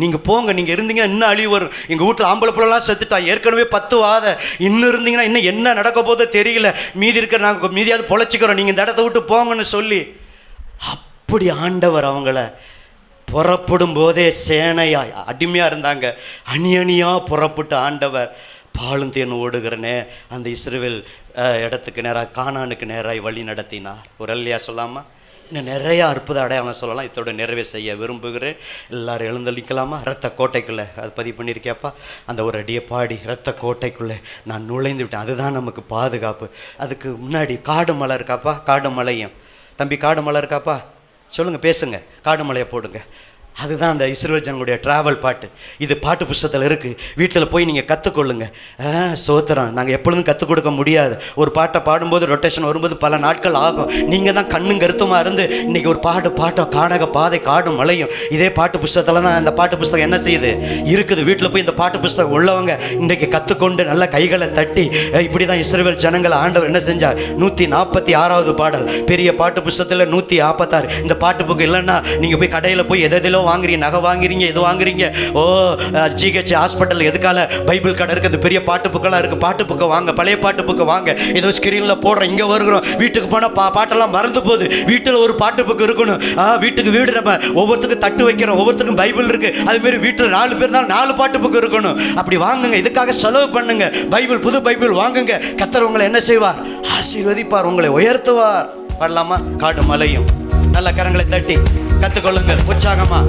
நீங்கள் போங்க, நீங்கள் இருந்தீங்கன்னா இன்னும் அழிவு வரும். எங்கள் வீட்டில் ஆம்பளை பிள்ளைலாம் செத்துட்டா, ஏற்கனவே 10 வாத, இன்னும் இருந்தீங்கன்னா இன்னும் என்ன நடக்க போதோ தெரியல, மீதி இருக்கிற நாங்கள் மீதியாவது பொழைச்சிக்கிறோம், நீங்கள் இந்த இடத்த விட்டு போங்கன்னு சொல்லி அப்படி ஆண்டவர் அவங்கள புறப்படும் போதே சேனையாய் அடிமையாக இருந்தாங்க. அணியாக புறப்பட்டு ஆண்டவர் பாலும் தேன் ஓடுகிறனே அந்த இஸ்ரவேல் இடத்துக்கு நேராக, கானானுக்கு நேராக வழி நடத்தினார். ஒரு அல்லையா சொல்லாமா? இன்னும் நிறையா அற்புத அடையாளம் சொல்லலாம். இதோட நிறைவே செய்ய விரும்புகிறேன். எல்லோரும் எழுந்தளிக்கலாமா? இரத்த கோட்டைக்குள்ளே அது பதிவு பண்ணியிருக்கியாப்பா? அந்த ஒரு அடியை பாடி, இரத்த கோட்டைக்குள்ளே நான் நுழைந்து விட்டேன், அதுதான் நமக்கு பாதுகாப்பு. அதுக்கு முன்னாடி காடு மலை இருக்காப்பா? காடு மலையும் தம்பி, காடு மலை இருக்காப்பா? சொல்லுங்கள், பேசுங்க, காடு மலையை போடுங்க. அதுதான் அந்த இஸ்ரவேல் ஜனங்களுடைய ட்ராவல் பாட்டு. இது பாட்டு புஸ்தகத்தில் இருக்குது. வீட்டில் போய் நீங்கள் கற்றுக்கொள்ளுங்க. சோத்திரம். நாங்கள் எப்பொழுதும் கற்றுக் கொடுக்க முடியாது. ஒரு பாட்டை பாடும்போது ரொட்டேஷன் வரும்போது பல நாட்கள் ஆகும். நீங்கள் தான் கண்ணும் கருத்துமாக இருந்து இன்றைக்கி ஒரு பாட்டை காடக பாதை காடும் மலையும் இதே பாட்டு புஸ்தகத்தில் தான் அந்த பாட்டு புஸ்தகம் என்ன செய்யுது இருக்குது. வீட்டில் போய் இந்த பாட்டு புஸ்தகம் உள்ளவங்க இன்றைக்கி கற்றுக்கொண்டு நல்ல கைகளை தட்டி, இப்படி தான் இஸ்ரவேல் ஜனங்களை ஆண்டவர் என்ன செஞ்சார். 146வது பாடல் பெரிய பாட்டு புஸ்தகத்தில் 146. இந்த பாட்டு புக்கு இல்லைன்னா நீங்கள் போய் கடையில் போய் எதிலோ வாங்குறீங்க, நகை வாங்குறீங்க, எது வாங்குறீங்க. ஜிஹெச் ஹாஸ்பிட்டல் எதுக்கால பைபிள் கடை இருக்குது, பெரிய பாட்டு புக்கெல்லாம் இருக்குது. பாட்டு புக்கை வாங்க, பழைய பாட்டு புக்கை வாங்க. ஏதோ ஸ்கிரீனில் போடுறோம், இங்கே வருகிறோம். வீட்டுக்கு போனால் பாட்டெல்லாம் மறந்து போகுது. வீட்டில் ஒரு பாட்டு புக்கு இருக்கணும். வீட்டுக்கு வீடு நம்ம ஒவ்வொருத்தருக்கும் தட்டு வைக்கிறோம், ஒவ்வொருத்தருக்கும் பைபிள் இருக்குது. அதுமாரி வீட்டில் 4 பேர் தான் 4 பாட்டு புக்கு இருக்கணும். அப்படி வாங்குங்க, இதுக்காக செலவு பண்ணுங்க. பைபிள், புது பைபிள் வாங்குங்க. கர்த்தர் உங்களை என்ன செய்வார்? ஆசீர்வதிப்பார், உங்களை உயர்த்துவார். பாடலாமா? காடு மலையும். நல்ல கரங்களை தட்டி கற்றுக்கொள்ளுங்கள் உற்சாகமா.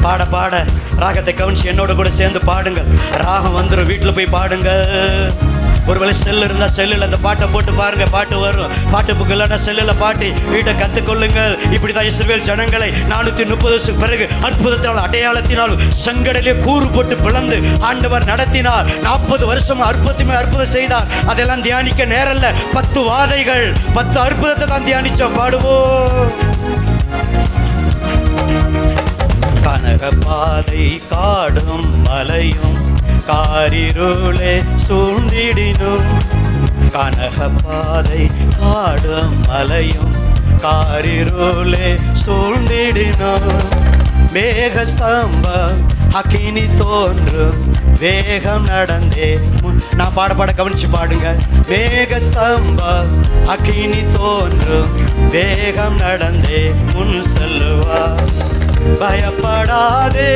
பாட பாட ராகத்தை கவனிச்சு என்னோட கூட சேர்ந்து பாடுங்கள். ராகம் வந்துடும், வீட்டில் போய் பாடுங்க. ஒருவேளை செல்லு இருந்தால் செல்லில் அந்த பாட்டை போட்டு பாருங்க, பாட்டு வரும். பாட்டு புக்கு இல்லைன்னா செல்லில் பாட்டி வீட்டை கற்றுக்கொள்ளுங்கள். இப்படி தான் இஸ்ரவேல் ஜனங்களை 430 வருஷம் பிறகு அற்புதத்தினால் அடையாளத்தினால் செங்கடலே கூறு போட்டு பிளந்து ஆண்டவர் நடத்தினார். 40 வருஷம் அற்புதம் செய்தார். அதெல்லாம் தியானிக்க நேரல்ல. 10 வாதைகள், 10 அற்புதத்தை தான் தியானிச்சோம். பாடுவோம். கனக பாதை காடும் மலையும் காரிருளே சூழ்ந்திடினும். கனக பாதை காடும் மலையும் காரிருளே சூழ்ந்திடினும். மேகஸ்தம்பம் அக்கினி தோன்றும் வேகம் நடந்தே. நான் பாட கவனிச்சு பாடுங்க. மேகஸ்தம்பம் அக்கினி தோன்றும் வேகம் நடந்தே முன் செல்லுவார். பயப்படாதே,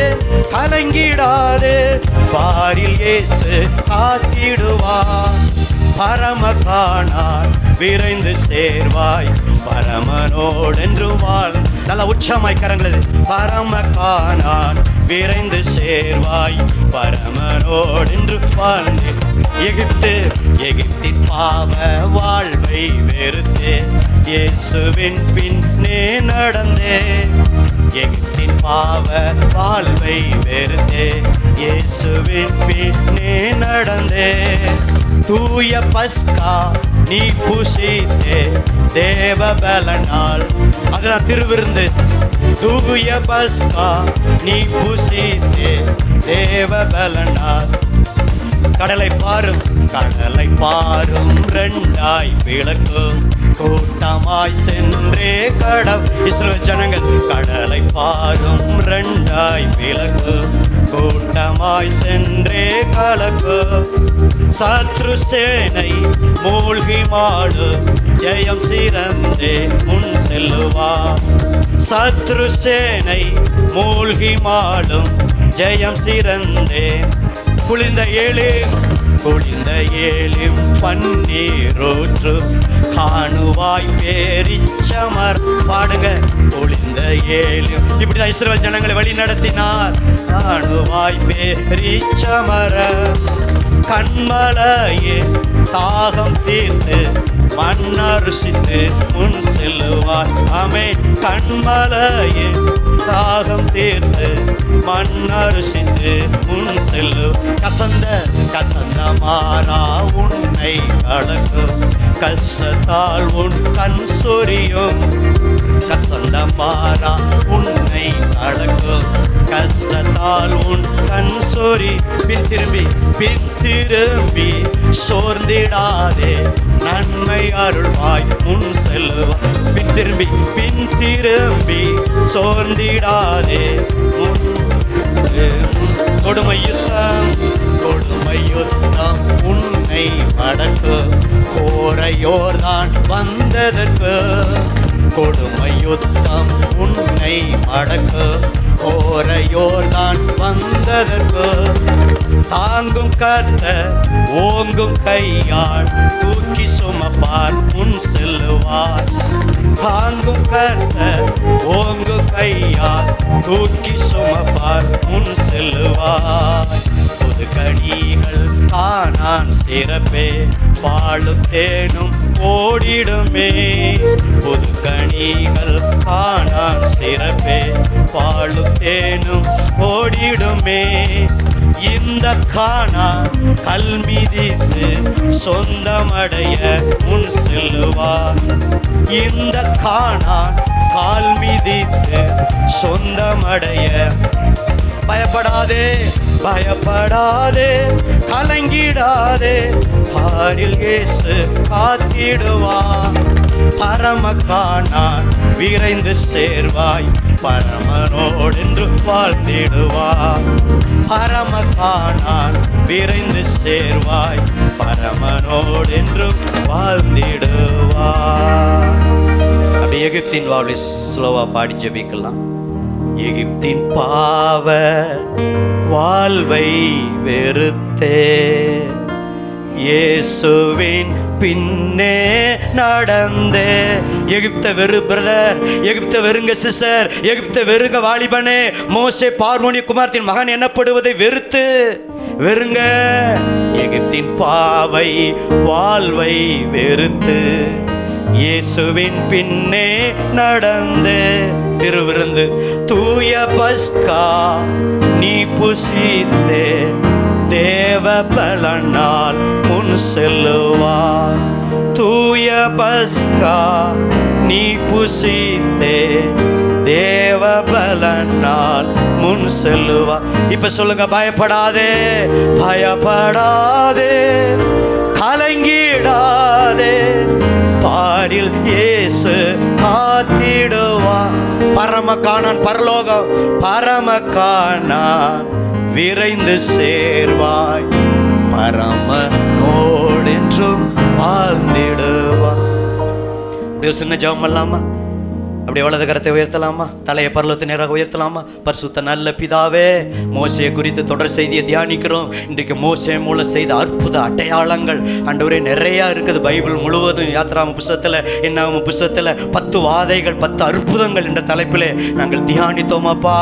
கலங்கிடாதே, பாரில் இயேசு காத்திடுவார். பரம காணான் விரைந்து சேர்வாய், பரமனோடென்று வாழ். நல்ல உச்சமாய் கரங்களது. பரம காணான் விரைந்து சேர்வாய், பரமனோடென்று வாழ்ந்து. எகிப்தின் பாவ வாழ்வை வெறுத்தே, இயேசுவின் பின்னே நடந்தே. எகிப்தின் பாவ வாழ்வை வெறுத்தே, இயேசுவின் பின்னே நடந்தே. தூய பஸ்கா நீ புசித்தே, தேவ பலனால். அதுதான் திருவிருந்து. தூய பஸ்கா நீ புசித்தே, தேவ பலனால். கடலை பாரும், கடலை பாரும், 2ஆய் பிளக்கும். கூட்டமாய் சென்றே இஸ்ரவேல் ஜனங்கள் கடலை பாரும், 2ஆய் பிளக்கும். கூட்டமாய் சென்றே கலக்கும். சத்ரு சேனை மூழ்கி மாடும், ஜெயம் சிறந்தே முன் செல்லுவா. சத்ரு சேனை மூழ்கி மாடும், ஜெயம் சிறந்தேன். குளிர்ந்த ஏழும் பன்னீரூற்று காணுவாய் பேரிச்சமர். பாடுங்க. குளிர்ந்த ஏழும். இப்படிதான் இஸ்ரவேல் ஜனங்களை வழி நடத்தினார். காணுவாய் பேரிச்சமர. கண்மலையே தாகம் தீர்த்து மண்ணரிசித்து முன் செல்லுவார். ஆமென். கண்மலையே தாகம் தீர்த்து மண்ணரிசித்து முன் செல்லு. கசந்த மாறா உன்னை கடக்கும் கஷ்டத்தால் உன் கண் சொரியும். கசந்த மாறா உன்னை கடக்கும் கஷ்டத்தால் உன் கண் சொரி. பின் திரும்பி சோர்ந்திடாதே நன்மை அருள்வாய் முன் செல்லுவாய். பின் திரும்பி சோர்ந்திடாதே. கொடுமை யுத்தம் உன்னை மடக்கு கோரையோர்தான் வந்ததற்கு. கொடுமை யுத்தம் உன்னை மடக்கு கோரையோர்தான் வந்ததற்கு. தாங்கும் கர்த்தர் ஓங்கும் கையால் தூக்கி சுமப்பார் முன் செல்லுவார். தாங்கும் கர்த்தர் ஓங்கும் கையால் தூக்கி சுமப்பார் முன் செல்லுவார். புது கனிகள் காணான் சிறப்பே பாலும் தேனும் ஓடிடுமே. புது கனிகள் காணான் சிறப்பே பாலும் தேனும் ஓடிடுமே. இந்த காணா கல் மிதித்து சொந்தமடைய முன் செல்லுவார். இந்த காணா கால் மிதித்து சொந்தமடைய. பயப்படாதே கலங்கிடாதே பாரில் இயேசு காத்திடுவார். பரமகானான் விரைந்து சேர்வாய் பரமனோடென்று வாழ்த்திடுவார். பரமகானான் விரைந்து சேர்வாய் பரமனோடென்று வாழ்ந்திடுவார். அப்படி எகிப்தின் வாழ்வை ஸ்லோவா பாடி ஜெபிக்கலாம். எகிப்தின் பாவ வாழ்வை வெறுத்தே இயேசுவின் பின்னே நடந்தே. எகிப்த வெறு பிரதர், எகிப்த வெறுங்க சிஸ்டர், எகிப்த வெறுங்க வாலிபனே. மோசே பார்வோனிய குமாரத்தின் மகன் எனப்படுவதை வெறுங்க. எகிப்தின் பாவை வாழ்வை வெறுத்து இயேசுவின் பின்னே நடந்து. திருவிருந்து தூய பஸ்கா நீ புசித்தே தேவ பலனால் முன் செல்லுவார். தூய பஸ்கா நீ புசித்தே தேவ பலனால் முன் செல்லுவார். இப்ப சொல்லுங்க. பயப்படாதே கலங்கிடாதே பாரில் இயேசு காத்திடுவார். பரமகானான் பரலோகம் பரமகானான் விரைந்து சேர்வாய் பரமனோடென்றும் வாழ்ந்திடுவார். ஒரு சின்ன ஜெபம் பண்ணலாமா? அப்படியே வலது கரத்தை உயர்த்தலாமா? தலையை பரலோகத்தை நேராக உயர்த்தலாமா? பரிசுத்த நல்ல பிதாவே, மோசையை குறித்து தொடர் செய்தியை தியானிக்கிறோம். இன்றைக்கு மோசே மூலம் செய்த அற்புத அடையாளங்கள் ஆண்டவரே நிறையா இருக்குது. பைபிள் முழுவதும் யாத்ராம புஸ்தகத்தில் என்னாம புஸ்தகத்தில் 10 வாதைகள் 10 அற்புதங்கள் என்ற தலைப்பிலே நாங்கள் தியானித்தோமாப்பா.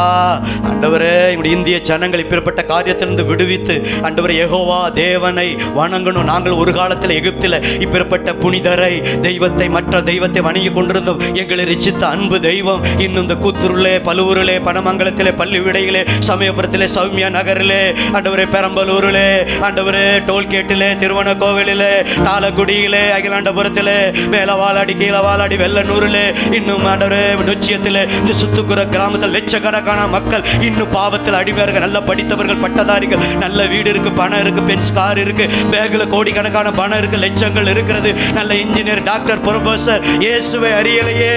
ஆண்டவரே, எங்களுடைய இந்திய ஜனங்கள் இப்பேற்பட்ட காரியத்திலிருந்து விடுவித்து ஆண்டவரே யெகோவா தேவனை வணங்கணும். நாங்கள் ஒரு காலத்தில் எகிப்தில் இப்பேற்பட்ட புனிதரை தெய்வத்தை மற்ற தெய்வத்தை வணங்கி கொண்டிருந்தோம். எங்களை ரட்சித்த அன்பு தெய்வம் இன்னும் இந்த கூத்தூரிலே, பழுவூரிலே, பனமங்கலத்திலே, பள்ளி விடையிலே, சமயபுரத்திலே, சௌமியா நகரிலே, ஆண்டவரே பெரம்பலூரிலே, ஆண்டவரே டோல்கேட்டிலே, திருவண்ணக்கோவிலிலே, தாளக்குடியிலே, அகிலாண்டபுரத்திலே, வேலவாலாடி, கீழவாலாடி, வெள்ளனூரிலே, இன்னும் ஆண்டவரே நொச்சியத்திலே, இந்த சுத்துக்குற கிராமத்தில் லட்சக்கணக்கான மக்கள் இன்னும் பாவத்தில் அடிமையார்கள். நல்ல படித்தவர்கள், பட்டதாரிகள், நல்ல வீடு இருக்கு, பணம் இருக்கு, பென்ஸ் கார் இருக்கு, பேக்கில் கோடிக்கணக்கான பணம் இருக்கு, லட்சங்கள் இருக்கிறது. நல்ல இன்ஜினியர், டாக்டர், ப்ரொஃபசர், இயேசுவை அறியலையே.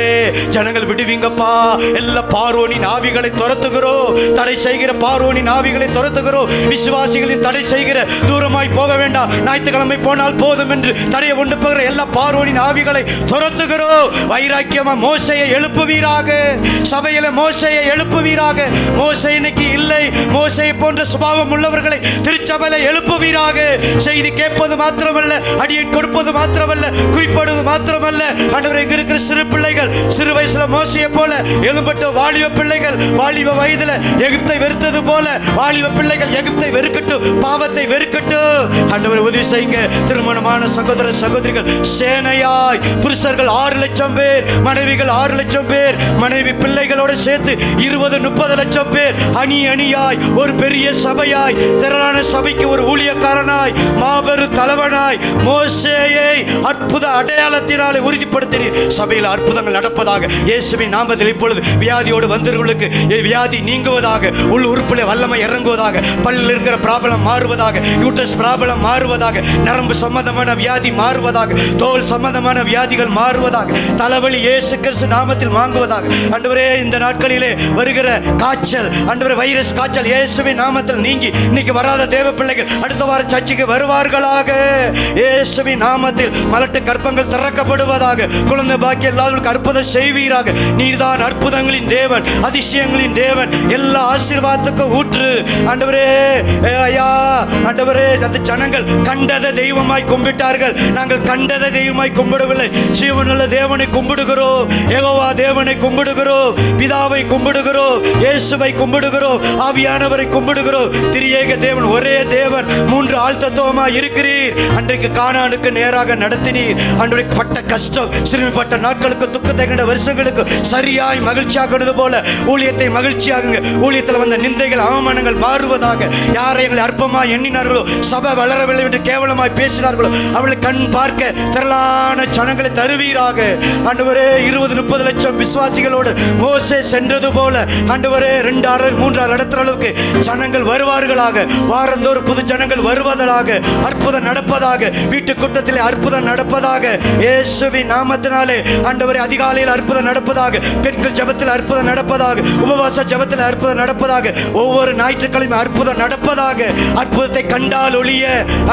ஜனங்கள் விடுவீங்கப்பா. எல்லா பார்வோனின் ஆவிகளை துரத்துகிறோம், தடை செய்கிற பார்வோனின் ஆவிகளை துரத்துகிறோம். விசுவாசிகளின் தடை செய்கிற தூரமாய் போக வேண்டாம், ஞாயிற்றுக்கிழமை போனால் போதும் என்று தடையை கொண்டு போகிற எல்லா பார்வோனின் ஆவிகளை துரத்துகிறோம். வைராக்கியமா மோசையை எழுப்புவீராக, சபையில மோசையை எழுப்புவீராக. மோசை இன்னைக்கு இல்லை, மோசையை போன்ற சுபாவம் உள்ளவர்களை திருச்சபையில எழுப்புவீராக. செய்தி கேட்பது மாத்திரமல்ல, அடியை கொடுப்பது மாத்திரமல்ல, குறிப்பிடுவது மாத்திரமல்ல. ஆண்டவரே, இங்க இருக்கிற சிறு பிள்ளைகள் சிறு வயசுல மோசையை போல எழும்பட்ட வாலிப பிள்ளைகள் வாலிப வயதுல எகிப்தை வெறுத்தது போல வாலிப பிள்ளைகள் எகிப்தை வெறுக்கட்டும், பாவத்தை வெறுக்கட்டும். ஆண்டவரே உதவி செய்யுங்க. திருமணமான சகோதர சகோதரிகள் சேனையாய், புருஷர்கள் 6 லட்சம் பேர், மனைவிகள் 6 லட்சம் பேர், மனைவி பிள்ளைகளோடு சேர்த்து 20-30 லட்சம் பேர் அணி அணியாய் ஒரு பெரிய சபையாய், திரளான சபைக்கு ஒரு ஊழியக்காரனாய், மாபெரும் தலைவனாய் மோசேயை அற்புத அடையாளத்தினாலே உறுதிப்படுத்தினீர். சபையில் அற்புதங்கள் நடப்பதாக இயேசுவின் நாமத்தில். இப்பொழுது வியாதியோடு வந்தவர்களுக்கு வியாதி நீங்குவதாக, உள் உறுப்பிலே வல்லமை இறங்குவதாக, பல்லில் இருக்கிற ப்ராப்ளம் மாறுவதாக, யூட்ரஸ் ப்ராப்ளம் மாறுவதாக, நரம்பு சம்பந்தமான வியாதி மாறுவதாக, தோல் சம்பந்தமான வியாதிகள் மாறுவதாக, தலைவலி இயேசு கிறிஸ்து நாமத்தில் வாங்குவதாக. ஆண்டவரே, இந்த நாட்களிலே வருகிற காய்ச்சல், ஆண்டவரே வைரஸ் காய்ச்சல் இயேசுவின் நாமத்தில் நீங்கி இன்னைக்கு வராத தேவ பிள்ளைகள் அடுத்த வார சர்ச்சைக்கு வருவார்களாக. இயேசுவின் நாமத்தில் மலட்டு கற்பங்கள் திறக்கப்படுவதாக. குழந்தை பாக்கியம் இல்லாதவர்களுக்கு அற்புதம் செய்வீராக. நீர்தான் அற்புதங்களின் தேவன், அதிசயங்களின் தேவன். எல்லா ஆசீர்வாதத்துக்கும் ஊற்று ஆண்டவரே. ஐயா ஆண்டவரே, அந்த ஜனங்கள் கண்டதை தெய்வமாய் கும்பிட்டார்கள். நாங்கள் கண்டதை தெய்வமாய் கும்பிடவில்லை, ஜீவனுள்ள தேவனை கும்பிடுகிறோம், யெகோவா தேவனை கும்பிடுகிறோம், பிதாவை கும்பிடுகிறோம், இயேசுவை கும்பிடுகிறோம், ஆவியானவரை கும்பிடுகிறோம். திரியேக தேவன், ஒரே தேவன், 3 ஆள் தத்துவமாய் இருக்கிறீர். அன்றைக்கு கானானுக்கு நேராக நடத்தினீர். அன்றைக்கு பட்ட கஷ்டம், சிறுமிப்பட்ட நாட்களுக்கு, துக்கத்தை கண்ட வருஷங்களுக்கு சரியாய் மகிழ்ச்சியாகிறது போல ஊழியத்தை மகிழ்ச்சியாகுங்க. ஊழியத்தில் வந்த நிந்தைகள், அவமானங்கள் மாறுவதாக. யாரை எங்களை அற்பமாய் எண்ணினார்களோ, சபை வளரவில்லை என்று கேவலமாய் பேசினார்களோ, அவளை கண் பார்க்க திரளான ஜனங்களை தருவீராக. ஆண்டவரே, 20-30 லட்சம் விசுவாசிகளோடு மோசே சென்றது போல ஆண்டவரே 2-3 இடத்துல அளவுக்கு ஜனங்கள் வருவார்களாக. வாரந்தோறும் புது ஜனங்கள் வருவதாக, அற்புதம் நடப்பதாக, வீட்டு கூட்டத்திலே அற்புதம் நடப்பதாக. இயேசுவின் நாமத்தினாலே ஆண்டவரே, அதிகாலையில் அற்புதம் நடப்பதாக, பெண்கள் ஜெபத்தில் அற்புதம் நடப்பதாக, உபவாச ஜெபத்தில் அற்புதம் நடப்பதாக, ஒவ்வொரு ஞாயிற்றுக்கிழமை அற்புதம் நடப்பதாக. அற்புதத்தை கண்டால் ஒழிய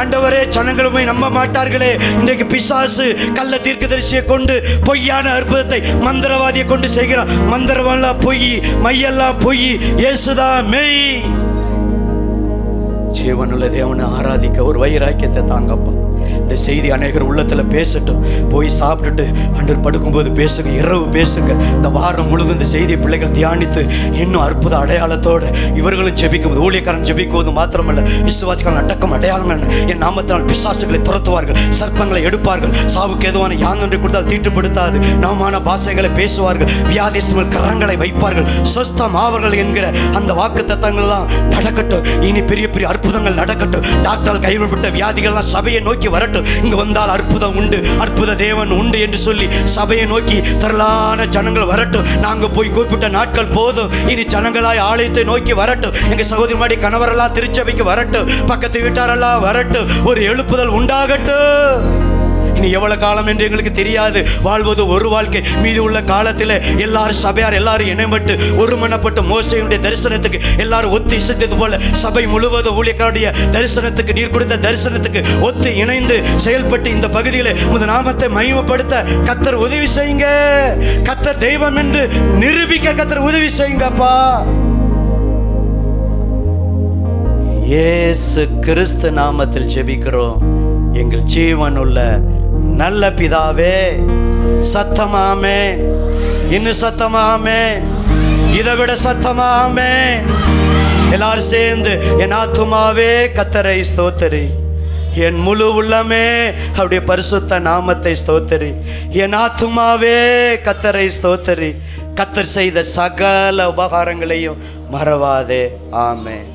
ஆண்டவரே ஜனங்களுமே நம்ப மாட்டார்களே. இன்றைக்கு பிசாசு கள்ள தீர்க்கதரிசியை கொண்டு பொய்யான அற்புதத்தை மந்திரவாதியை கொண்டு செய்கிறான். மந்திரமெல்லாம் பொய், மையெல்லாம் பொய், இயேசுதான் மெய். ஜீவனுள்ள தேவனை ஆராதிக்க ஒரு வைராக்கியத்தை தாங்கப்பா. இந்த செய்தி அநேகர் உள்ளத்தில் பேசட்டும். போய் சாப்பிட்டுட்டு அன்று படுக்கும்போது பேசுங்க, இரவு பேசுங்க. இந்த வாரம் முழுவதும் இந்த செய்தியை பிள்ளைகள் தியானித்து இன்னும் அற்புத அடையாளத்தோடு இவர்களும் ஜெபிக்கும்போது, ஊழியக்காரன் ஜெபிக்கும்போது மாத்திரமல்ல, விசுவாசிகள் அடக்கம் அடையாளங்கள் என் நாமத்தினால் பிசாசுகளை துரத்துவார்கள், சர்ப்பங்களை எடுப்பார்கள், சாவுக்கு எதுவான யாங்கொன்றை கொடுத்தால் தீட்டுப்படுத்தாது, நவமான பாஷைகளை பேசுவார்கள், வியாதிஸ்தர்கள் கரங்களை வைப்பார்கள், சொஸ்தம் ஆவார்கள் என்கிற அந்த வாக்கு தத்தங்கள்லாம் நடக்கட்டும். இனி பெரிய பெரிய அற்புதங்கள் நடக்கட்டும். டாக்டரால் கைவிடப்பட்ட வியாதிகள்லாம் சபையை நோக்கி வரட்டும். இங்கு வந்தால் அற்புதம் உண்டு, அற்புத தேவன் உண்டு என்று சொல்லி சபையை நோக்கி திரளான ஜனங்கள் வரட்டும். நாங்கள் போய் குறிப்பிட்ட நாட்கள் போதும், இனி ஜனங்களாய் ஆலயத்தை நோக்கி வரட்டும். எங்க சகோதரி மாடி கணவரெல்லாம் திருச்சபைக்கு வரட்டும், பக்கத்து வீட்டாரெல்லாம் வரட்டும். ஒரு எழுப்புதல் உண்டாகட்டும். இனி எவ்வளவு காலம் என்று எங்களுக்கு தெரியாது. வாழ்வது ஒரு வாழ்க்கை. மீது உள்ள காலத்தில் எல்லாரும் சபையார் எல்லாரும் இணைப்பட்டு ஒருமனப்பட்டு மோசேயுடைய தரிசனத்துக்கு எல்லாரும் ஒத்து இசைத்தது போல சபை முழுவதும் ஊழியக்காரருடைய தரிசனத்துக்கு, நீர் கொடுத்த தரிசனத்துக்கு ஒத்து இணைந்து செயல்பட்டு இந்த பகுதியில் உமது நாமத்தை மகிமைப்படுத்த கர்த்தர் உதவி செய்யுங்க. கர்த்தர் தெய்வம் என்று நிரூபிக்க கர்த்தர் உதவி செய்யுங்கப்பா. இயேசு கிறிஸ்து நாமத்தில் ஜெபிக்கிறோம் எங்கள் ஜீவனுள்ள நல்ல பிதாவே. சத்தமாமே, இன்னும் சத்தமாமே, இதை விட சத்தமாமே. எல்லாரும் சேர்ந்து என் ஆத்துமாவே கர்த்தரை ஸ்தோத்திரி, என் முழு உள்ளமே அவருடைய பரிசுத்த நாமத்தை ஸ்தோத்திரி, என் ஆத்துமாவே கர்த்தரை ஸ்தோத்திரி, கர்த்தர் செய்த சகல உபகாரங்களையும் மறவாதே. ஆமென்.